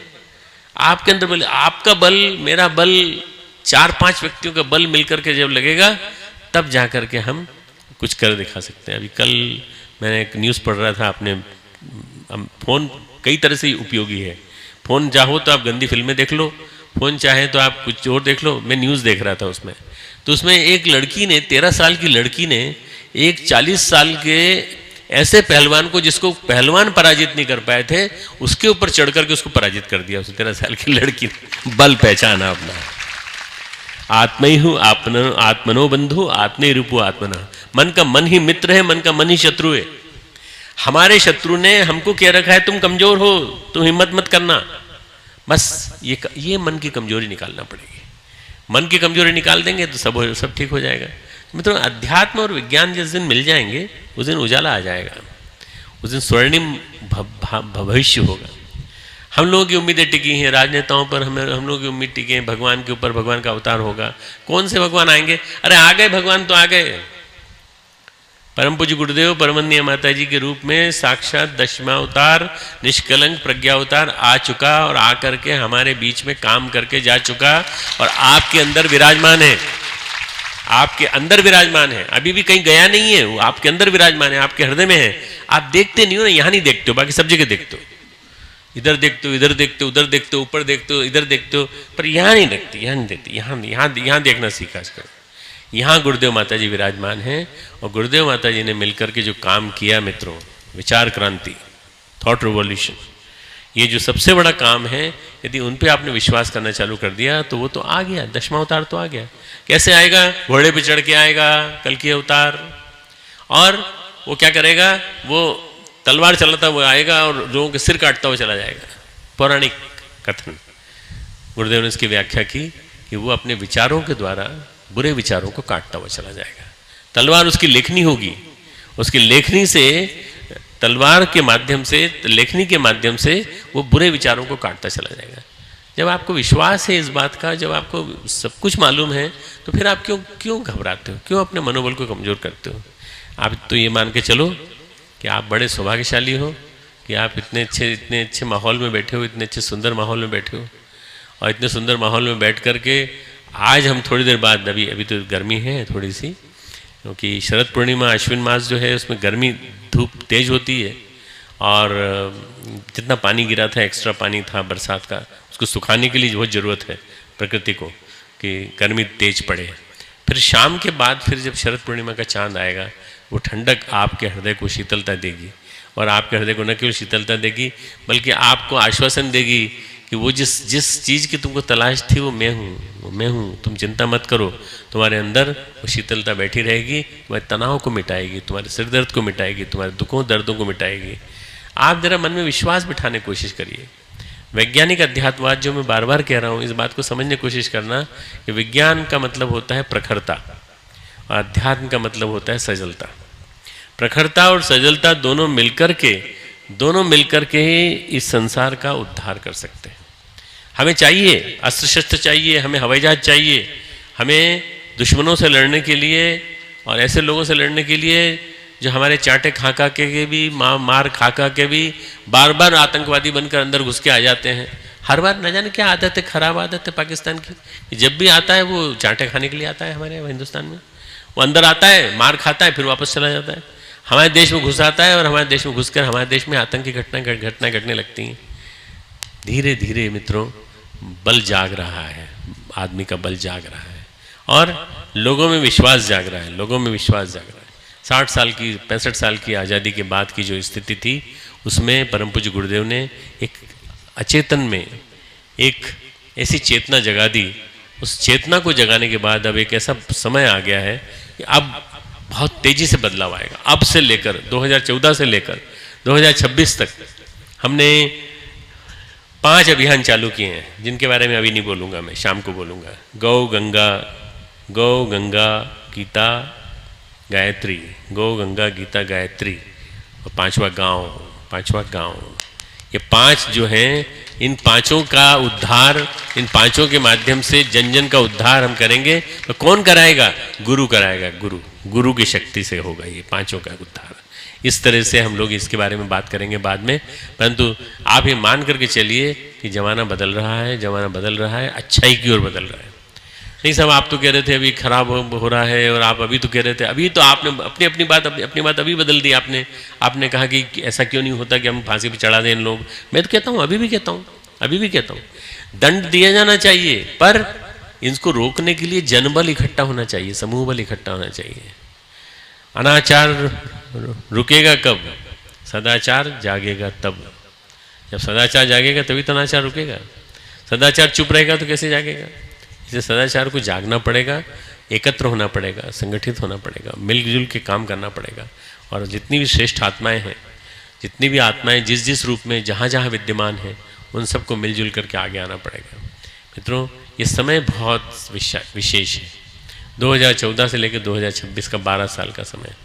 आपके अंदर बल, आपका बल, मेरा बल, 4-5 व्यक्तियों का बल मिलकर के जब लगेगा तब जाकर के हम कुछ कर दिखा सकते हैं। अभी कल मैंने एक न्यूज़ पढ़ रहा था, अपने फ़ोन कई तरह से उपयोगी है। फ़ोन चाहो तो आप गंदी फिल्में देख लो, फ़ोन चाहे तो आप कुछ और देख लो। मैं न्यूज़ देख रहा था, उसमें तो उसमें एक लड़की ने, 13 साल की लड़की ने एक 40 साल के ऐसे पहलवान को, जिसको पहलवान पराजित नहीं कर पाए थे, उसके ऊपर चढ़ करके उसको पराजित कर दिया। उसे 13 साल की लड़की ने बल पहचाना अपना। आत्मैहु आत्मनो बंधु आत्मे रूपो आत्मना। मन का मन ही मित्र है, मन का मन ही शत्रु है। हमारे शत्रु ने हमको कह रखा है तुम कमजोर हो, तुम हिम्मत मत करना। बस ये मन की कमजोरी निकालना पड़ेगी। मन की कमजोरी निकाल देंगे तो सब ठीक हो जाएगा। मित्रों, अध्यात्म और विज्ञान जिस दिन मिल जाएंगे उस दिन उजाला आ जाएगा, उस दिन स्वर्णिम भविष्य होगा। हम लोगों की उम्मीदें टिकी हैं राजनेताओं पर, हम लोगों की उम्मीद टिकी है भगवान के ऊपर, भगवान का अवतार होगा। कौन से भगवान आएंगे? अरे आ गए भगवान तो आ गए। परम पूज्य गुरुदेव परमवंदनीय माता जी के रूप में साक्षात दशमावतार निष्कलंक प्रज्ञावतार आ चुका और आकर के हमारे बीच में काम करके जा चुका और आपके अंदर विराजमान है। आपके अंदर विराजमान है, अभी भी कहीं गया नहीं है, वो आपके अंदर विराजमान है, आपके हृदय में है। आप देखते नहीं हो ना, यहाँ नहीं देखते हो, बाकी सब जगह देखते हो। इधर देखते हो, इधर देखते हो, उधर देखते हो, ऊपर देखते हो, इधर देखते हो, पर यहाँ नहीं देखते, यहाँ नहीं देखते। यहाँ देखना सीखा करो। यहाँ गुरुदेव माता जी विराजमान हैं और गुरुदेव माता जी ने मिलकर के जो काम किया मित्रों, विचार क्रांति, थॉट रिवॉल्यूशन, ये जो सबसे बड़ा काम है, यदि उन पे आपने विश्वास करना चालू कर दिया तो वो तो आ गया, दशमावतार तो आ गया। कैसे आएगा? घोड़े पे चढ़ के आएगा कल की अवतार, और वो क्या करेगा? वो तलवार चलाता हुआ आएगा और लोगों के सिर काटता हुआ चला जाएगा। पौराणिक कथन, गुरुदेव ने इसकी व्याख्या की कि वो अपने विचारों के द्वारा बुरे विचारों को काटता हुआ चला जाएगा। तलवार उसकी लेखनी होगी, उसकी लेखनी से, तलवार के माध्यम से, लेखनी के माध्यम से वो बुरे विचारों को काटता चला जाएगा। जब आपको विश्वास है इस बात का, जब आपको सब कुछ मालूम है, तो फिर आप क्यों घबराते हो? क्यों अपने मनोबल को कमजोर करते हो? आप तो ये मान के चलो कि आप बड़े सौभाग्यशाली हो कि आप इतने अच्छे माहौल में बैठे हो, इतने अच्छे सुंदर माहौल में बैठे हो। और इतने सुंदर माहौल में बैठ करके आज हम थोड़ी देर बाद, अभी तो गर्मी है थोड़ी सी, क्योंकि शरद पूर्णिमा अश्विन मास जो है उसमें गर्मी, धूप तेज होती है और जितना पानी गिरा था, एक्स्ट्रा पानी था बरसात का, उसको सुखाने के लिए बहुत ज़रूरत है प्रकृति को कि गर्मी तेज पड़े। फिर शाम के बाद फिर जब शरद पूर्णिमा का चांद आएगा, वो ठंडक आपके हृदय को शीतलता देगी और आपके हृदय को न केवल शीतलता देगी बल्कि आपको आश्वासन देगी कि वो जिस चीज़ की तुमको तलाश थी वो मैं हूँ, तुम चिंता मत करो। तुम्हारे अंदर वो शीतलता बैठी रहेगी, तुम्हारे तनाव को मिटाएगी, तुम्हारे सिर दर्द को मिटाएगी, तुम्हारे दुखों दर्दों को मिटाएगी। आप जरा मन में विश्वास बिठाने की कोशिश करिए। वैज्ञानिक अध्यात्मवाद जो मैं बार बार कह रहा हूँ, इस बात को समझने की कोशिश करना कि विज्ञान का मतलब होता है प्रखरता और अध्यात्म का मतलब होता है सजलता। प्रखरता और सजलता दोनों मिलकर के ही इस संसार का उद्धार कर सकते हैं। हमें चाहिए अस्त्र शस्त्र चाहिए, हमें हवाई जहाज चाहिए, हमें दुश्मनों से लड़ने के लिए और ऐसे लोगों से लड़ने के लिए जो हमारे चांटे खा के भी मार खा के भी बार बार आतंकवादी बनकर अंदर घुस के आ जाते हैं। हर बार न जाने क्या आदत है, खराब आदत है पाकिस्तान की। जब भी आता है वो चांटे खाने के लिए आता है हमारे हिंदुस्तान में, वो अंदर आता है, मार खाता है, फिर वापस चला जाता है। हमारे देश में घुस आता है और हमारे देश में घुसकर हमारे देश में आतंकी घटनाएं घटने लगती हैं। धीरे धीरे मित्रों बल जाग रहा है, आदमी का बल जाग रहा है और लोगों में विश्वास जाग रहा है, 60 साल की 65 साल की आज़ादी के बाद की जो स्थिति थी उसमें परम पूज्य गुरुदेव ने एक अचेतन में एक ऐसी चेतना जगा दी। उस चेतना को जगाने के बाद अब एक ऐसा समय आ गया है कि अब बहुत तेजी से बदलाव आएगा। अब से लेकर 2014 से लेकर 2026 तक हमने 5 अभियान चालू किए हैं, जिनके बारे में अभी नहीं बोलूँगा, मैं शाम को बोलूँगा। गौ गंगा गीता गायत्री, गौ गंगा गीता गायत्री और 5वां गांव। ये 5 जो हैं, इन 5 का उद्धार, इन 5 के माध्यम से जन जन का उद्धार हम करेंगे। तो कौन कराएगा? गुरु कराएगा। गुरु की शक्ति से होगा ये 5 का उद्धार। इस तरह से हम लोग इसके बारे में बात करेंगे बाद में, परंतु आप ये मान करके चलिए कि ज़माना बदल रहा है, अच्छाई की ओर बदल रहा है। नहीं साहब, आप तो कह रहे थे अभी खराब हो रहा है और आप अभी तो कह रहे थे, अभी तो आपने अपनी बात अभी बदल दी। आपने कहा कि ऐसा क्यों नहीं होता कि हम फांसी पे चढ़ा दें इन लोग। मैं तो कहता हूँ, अभी भी कहता हूँ, दंड दिया जाना चाहिए, पर इनको रोकने के लिए जनबल इकट्ठा होना चाहिए, समूह बल इकट्ठा होना चाहिए। अनाचार रुकेगा कब? सदाचार जागेगा तब। जब सदाचार जागेगा तभी तो अनाचार रुकेगा। सदाचार चुप रहेगा तो कैसे जागेगा? इसलिए सदाचार को जागना पड़ेगा, एकत्र होना पड़ेगा, संगठित होना पड़ेगा, मिलजुल के काम करना पड़ेगा। और जितनी भी श्रेष्ठ आत्माएं हैं, जितनी भी आत्माएं जिस जिस रूप में जहाँ जहाँ विद्यमान हैं, उन सबको मिलजुल करके आगे आना पड़ेगा। मित्रों, ये समय बहुत विशेष है। 2014 से लेकर 2026 का 12 साल का समय।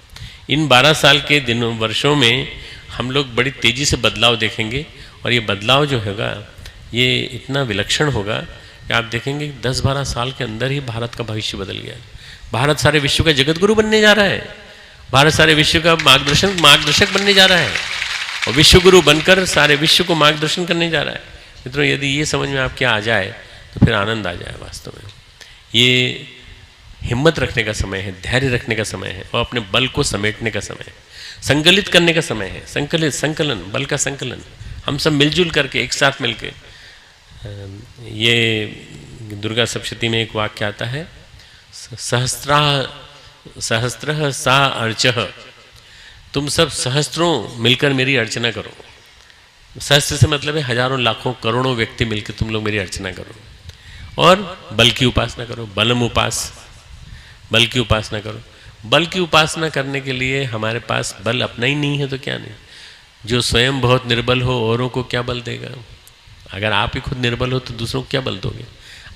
इन 12 साल के दिनों वर्षों में हम लोग बड़ी तेज़ी से बदलाव देखेंगे। और ये बदलाव जो होगा ये इतना विलक्षण होगा कि आप देखेंगे 10-12 साल के अंदर ही भारत का भविष्य बदल गया। भारत सारे विश्व का जगत गुरु बनने जा रहा है। भारत सारे विश्व का मार्गदर्शक बनने जा रहा है और विश्व गुरु बनकर सारे विश्व को मार्गदर्शन करने जा रहा है। मित्रों, यदि ये समझ में आपके आ जाए तो फिर आनंद आ जाए। वास्तव में ये हिम्मत रखने का समय है, धैर्य रखने का समय है और अपने बल को समेटने का समय है, संकलित करने का समय है। संकलन, बल का संकलन। हम सब मिलजुल करके एक साथ मिलके, ये दुर्गा सप्तशती में एक वाक्य आता है, सहस्त्रः सा अर्चः। तुम सब सहस्त्रों मिलकर मेरी अर्चना करो। सहस्त्र से मतलब है हजारों, लाखों, करोड़ों व्यक्ति मिलकर तुम लोग मेरी अर्चना करो और बल की उपासना करो। बल की उपासना करो। बल की उपासना करने के लिए हमारे पास बल अपना ही नहीं है तो क्या नहीं। जो स्वयं बहुत निर्बल हो, औरों को क्या बल देगा? अगर आप ही खुद निर्बल हो तो दूसरों को क्या बल दोगे?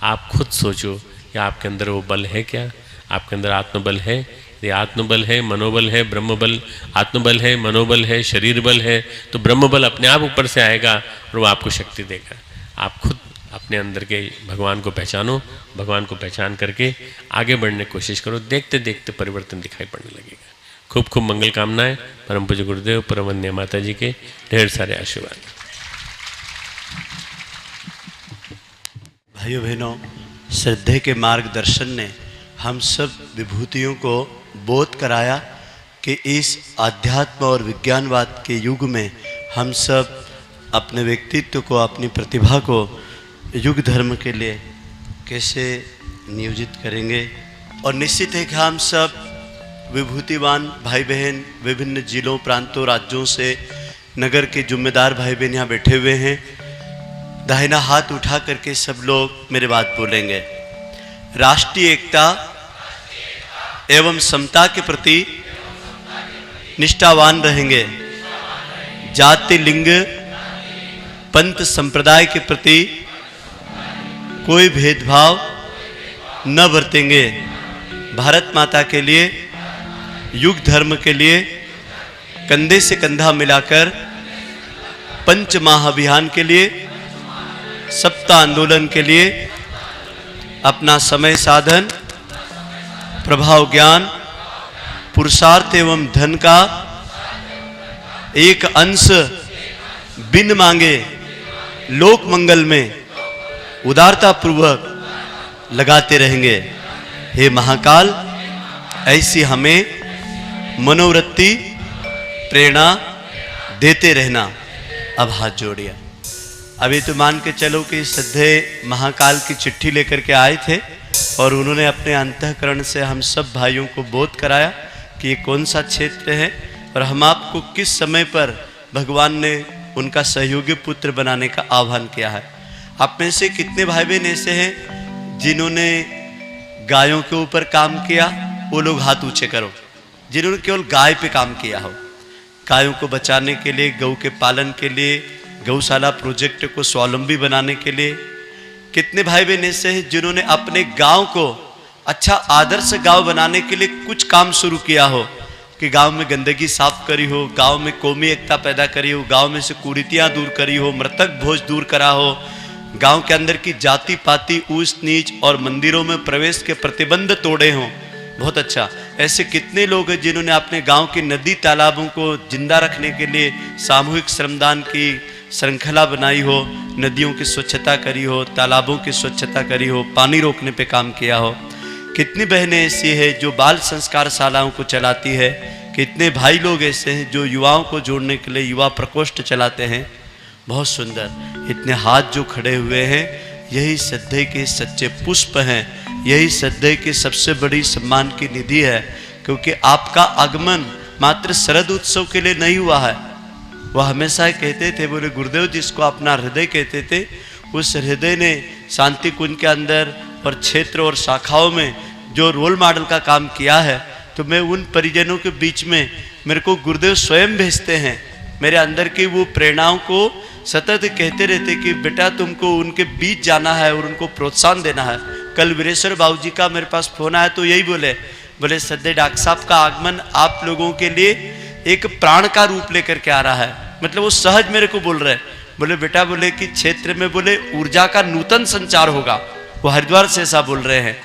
आप खुद सोचो कि आपके अंदर वो बल है क्या? आपके अंदर आत्मबल है? यदि आत्मबल है, मनोबल है, ब्रह्मबल, आत्मबल है, मनोबल है, शरीर बल है, तो ब्रह्मबल अपने आप ऊपर से आएगा और वो आपको शक्ति देगा। आप खुद अपने अंदर के भगवान को पहचानो, भगवान को पहचान करके आगे बढ़ने की कोशिश करो। देखते देखते परिवर्तन दिखाई पड़ने लगेगा। खूब खूब मंगल कामनाएं परम पूज्य गुरुदेव, परम वंदनीय माता जी के ढेर सारे आशीर्वाद। भाइयों बहनों, श्रद्धे के मार्गदर्शन ने हम सब विभूतियों को बोध कराया कि इस आध्यात्म और विज्ञानवाद के युग में हम सब अपने व्यक्तित्व को, अपनी प्रतिभा को युग धर्म के लिए कैसे नियोजित करेंगे। और निश्चित है कि हम सब विभूतिवान भाई बहन विभिन्न जिलों, प्रांतों, राज्यों से नगर के जिम्मेदार भाई बहन यहाँ बैठे हुए हैं। दाहिना हाथ उठा करके सब लोग मेरे बात बोलेंगे। राष्ट्रीय एकता एवं समता के प्रति निष्ठावान रहेंगे। जाति, लिंग, पंथ, संप्रदाय के प्रति कोई भेदभाव न बरतेंगे। भारत माता के लिए, युग धर्म के लिए कंधे से कंधा मिलाकर पंच महाअभियान के लिए, सप्ताह आंदोलन के लिए अपना समय, साधन, प्रभाव, ज्ञान, पुरुषार्थ एवं धन का एक अंश बिन मांगे लोक मंगल में उदारता पूर्वक लगाते रहेंगे। हे महाकाल, ऐसी हमें मनोवृत्ति प्रेरणा देते रहना। अब हाथ जोड़िए। अभी तो मान के चलो कि श्रद्धे महाकाल की चिट्ठी लेकर के आए थे और उन्होंने अपने अंतःकरण से हम सब भाइयों को बोध कराया कि ये कौन सा क्षेत्र है और हम आपको किस समय पर भगवान ने उनका सहयोगी पुत्र बनाने का आह्वान किया है। आप में से कितने भाई बहन ऐसे हैं जिन्होंने गायों के ऊपर काम किया? वो लोग हाथ ऊंचे करो। जिन्होंने केवल गाय पे काम किया हो, गायों को बचाने के लिए, गौ के पालन के लिए, गौशाला प्रोजेक्ट को स्वावलंबी बनाने के लिए। कितने भाई बहन ऐसे हैं जिन्होंने अपने गांव को अच्छा आदर्श गांव बनाने के लिए कुछ काम शुरू किया हो कि गांव में गंदगी साफ करी हो, गांव में कौमी एकता पैदा करी हो, गांव में से कुरीतियां दूर करी हो, मृतक भोज दूर करा हो, गांव के अंदर की जाति पाति, ऊंच नीच और मंदिरों में प्रवेश के प्रतिबंध तोड़े हों। बहुत अच्छा। ऐसे कितने लोग हैं जिन्होंने अपने गांव की नदी तालाबों को जिंदा रखने के लिए सामूहिक श्रमदान की श्रृंखला बनाई हो, नदियों की स्वच्छता करी हो, तालाबों की स्वच्छता करी हो, पानी रोकने पे काम किया हो। कितनी बहनें ऐसी है जो बाल संस्कार शालाओं को चलाती है। कितने भाई लोग ऐसे हैं जो युवाओं को जोड़ने के लिए युवा प्रकोष्ठ चलाते हैं। बहुत सुंदर। इतने हाथ जो खड़े हुए हैं, यही श्रद्धे के सच्चे पुष्प हैं, यही श्रद्धे की सबसे बड़ी सम्मान की निधि है। क्योंकि आपका आगमन मात्र शरद उत्सव के लिए नहीं हुआ है। वह हमेशा कहते थे, बोले गुरुदेव जिसको अपना हृदय कहते थे, उस हृदय ने शांति कुंज के अंदर और क्षेत्र और शाखाओं में जो रोल मॉडल का काम किया है, तो मैं उन परिजनों के बीच में मेरे को गुरुदेव स्वयं भेजते हैं। मेरे अंदर की वो प्रेरणाओं को सतत कहते रहते कि बेटा तुमको उनके बीच जाना है और उनको प्रोत्साहन देना है। कल वीरेश्वर बाबू जी का मेरे पास फोन आया तो यही बोले श्रद्धेय डॉक्टर साहब का आगमन आप लोगों के लिए एक प्राण का रूप लेकर के आ रहा है। मतलब वो सहज मेरे को बोल रहे हैं, बोले बेटा बोले कि क्षेत्र में बोले ऊर्जा का नूतन संचार होगा। वो हरिद्वार से ऐसा बोल रहे हैं।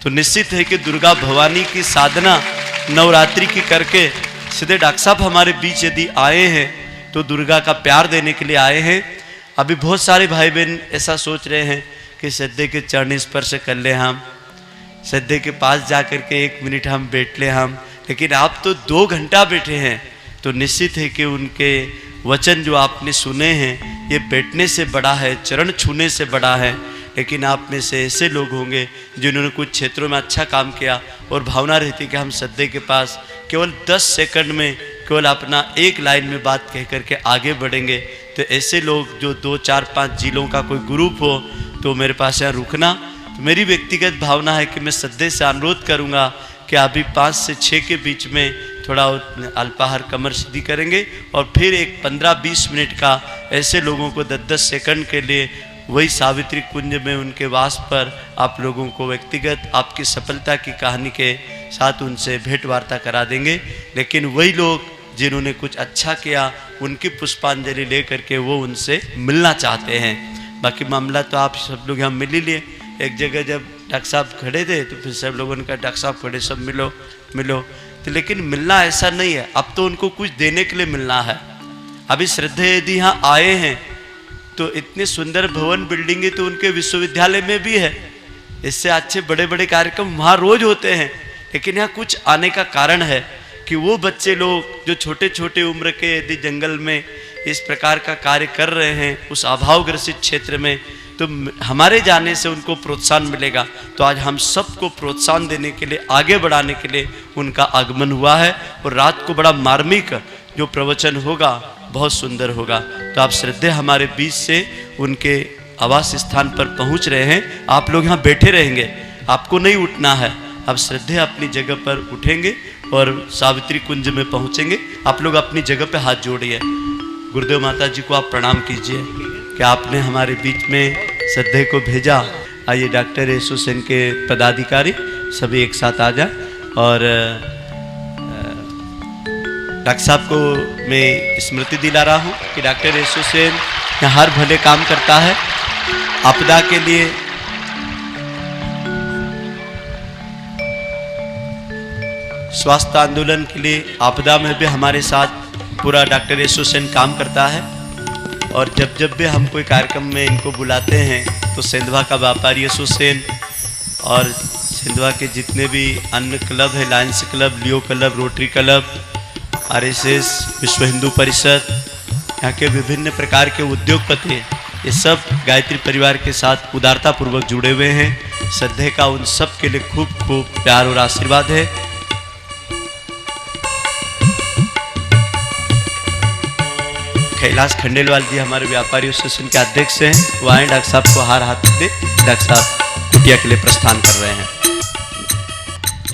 तो निश्चित है कि दुर्गा भवानी की साधना नवरात्रि की करके सीधे डॉक्टर साहब हमारे बीच यदि आए हैं तो दुर्गा का प्यार देने के लिए आए हैं। अभी बहुत सारे भाई बहन ऐसा सोच रहे हैं कि श्रद्धे के चरण स्पर्श कर ले, हम श्रद्धे के पास जा कर के 1 मिनट हम बैठ ले हम, लेकिन आप तो 2 घंटा बैठे हैं। तो निश्चित है कि उनके वचन जो आपने सुने हैं ये बैठने से बड़ा है, चरण छूने से बड़ा है। लेकिन आप में से ऐसे लोग होंगे जिन्होंने कुछ क्षेत्रों में अच्छा काम किया और भावना रहती कि हम श्रद्धे के पास केवल 10 सेकंड में केवल अपना एक लाइन में बात कह करके आगे बढ़ेंगे। तो ऐसे लोग जो 2, 4, 5 जिलों का कोई ग्रुप हो तो मेरे पास यहाँ रुकना। तो मेरी व्यक्तिगत भावना है कि मैं श्रद्धे से अनुरोध करूँगा कि अभी 5 से 6 के बीच में थोड़ा अल्पाहार कमर सीधी करेंगे और फिर एक 15-20 मिनट का ऐसे लोगों को 10-10 सेकंड के लिए वही सावित्री कुंज में उनके वास पर आप लोगों को व्यक्तिगत आपकी सफलता की कहानी के साथ उनसे भेंट वार्ता करा देंगे। लेकिन वही लोग जिन्होंने कुछ अच्छा किया उनकी पुष्पांजलि ले करके वो उनसे मिलना चाहते हैं। बाकी मामला तो आप सब लोग यहाँ मिल ही लिए। एक जगह जब डॉक्टर साहब खड़े थे तो फिर सब लोगों ने कहा डॉक्टर साहब खड़े, सब मिलो मिलो। तो लेकिन मिलना ऐसा नहीं है, अब तो उनको कुछ देने के लिए मिलना है। अभी श्रद्धेय यदि यहाँ आए हैं तो इतने सुंदर भवन बिल्डिंगें तो उनके विश्वविद्यालय में भी है। इससे अच्छे बड़े बड़े कार्यक्रम वहाँ रोज होते हैं। लेकिन यहाँ कुछ आने का कारण है कि वो बच्चे लोग जो छोटे छोटे उम्र के यदि जंगल में इस प्रकार का कार्य कर रहे हैं उस अभावग्रसित क्षेत्र में, तो हमारे जाने से उनको प्रोत्साहन मिलेगा। तो आज हम सबको प्रोत्साहन देने के लिए, आगे बढ़ाने के लिए उनका आगमन हुआ है। और रात को बड़ा मार्मिक जो प्रवचन होगा बहुत सुंदर होगा। तो आप श्रद्धेय हमारे बीच से उनके आवास स्थान पर पहुंच रहे हैं। आप लोग यहाँ बैठे रहेंगे, आपको नहीं उठना है। आप श्रद्धेय अपनी जगह पर उठेंगे और सावित्री कुंज में पहुंचेंगे। आप लोग अपनी जगह पे हाथ जोड़िए। गुरुदेव माता जी को आप प्रणाम कीजिए कि आपने हमारे बीच में श्रद्धेय को भेजा। आइए डॉक्टर एसोसिएशन के पदाधिकारी सभी एक साथ आ जाए। और डॉक्टर साहब को मैं स्मृति दिला रहा हूँ कि डॉक्टर एसोसिएशन यहाँ हर भले काम करता है। आपदा के लिए स्वास्थ्य आंदोलन के लिए आपदा में भी हमारे साथ पूरा डॉक्टर एसोसिएशन काम करता है। और जब भी हम कोई कार्यक्रम में इनको बुलाते हैं तो सेंधवा का व्यापारी एसोसिएशन और सेंधवा के जितने भी अन्य क्लब है, लायंस क्लब, लियो क्लब, रोटरी क्लब, आरएसएस, विश्व हिंदू परिषद, यहाँ के विभिन्न प्रकार के उद्योगपति, ये सब गायत्री परिवार के साथ उदारता पूर्वक जुड़े हुए हैं। श्रद्धेय का उन सब के लिए खूब खूब प्यार और आशीर्वाद है। कैलाश खंडेलवाल जी हमारे व्यापारी एसोसिएशन के अध्यक्ष हैं, वो आए डॉक्टर साहब को हार हाथ दे। डॉक्टर साहब कुटिया के लिए प्रस्थान कर रहे हैं।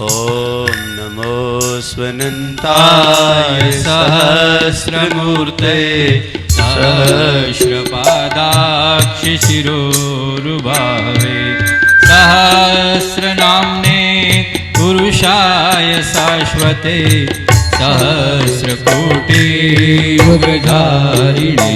ओम नमो स्वनंताय सहस्रमूर्ते सहस्रपादाक्षशिरोरुभावे सहस्रनाम्ने पुरुषाय शाश्वते सहस्रकोटि युगधारिणे।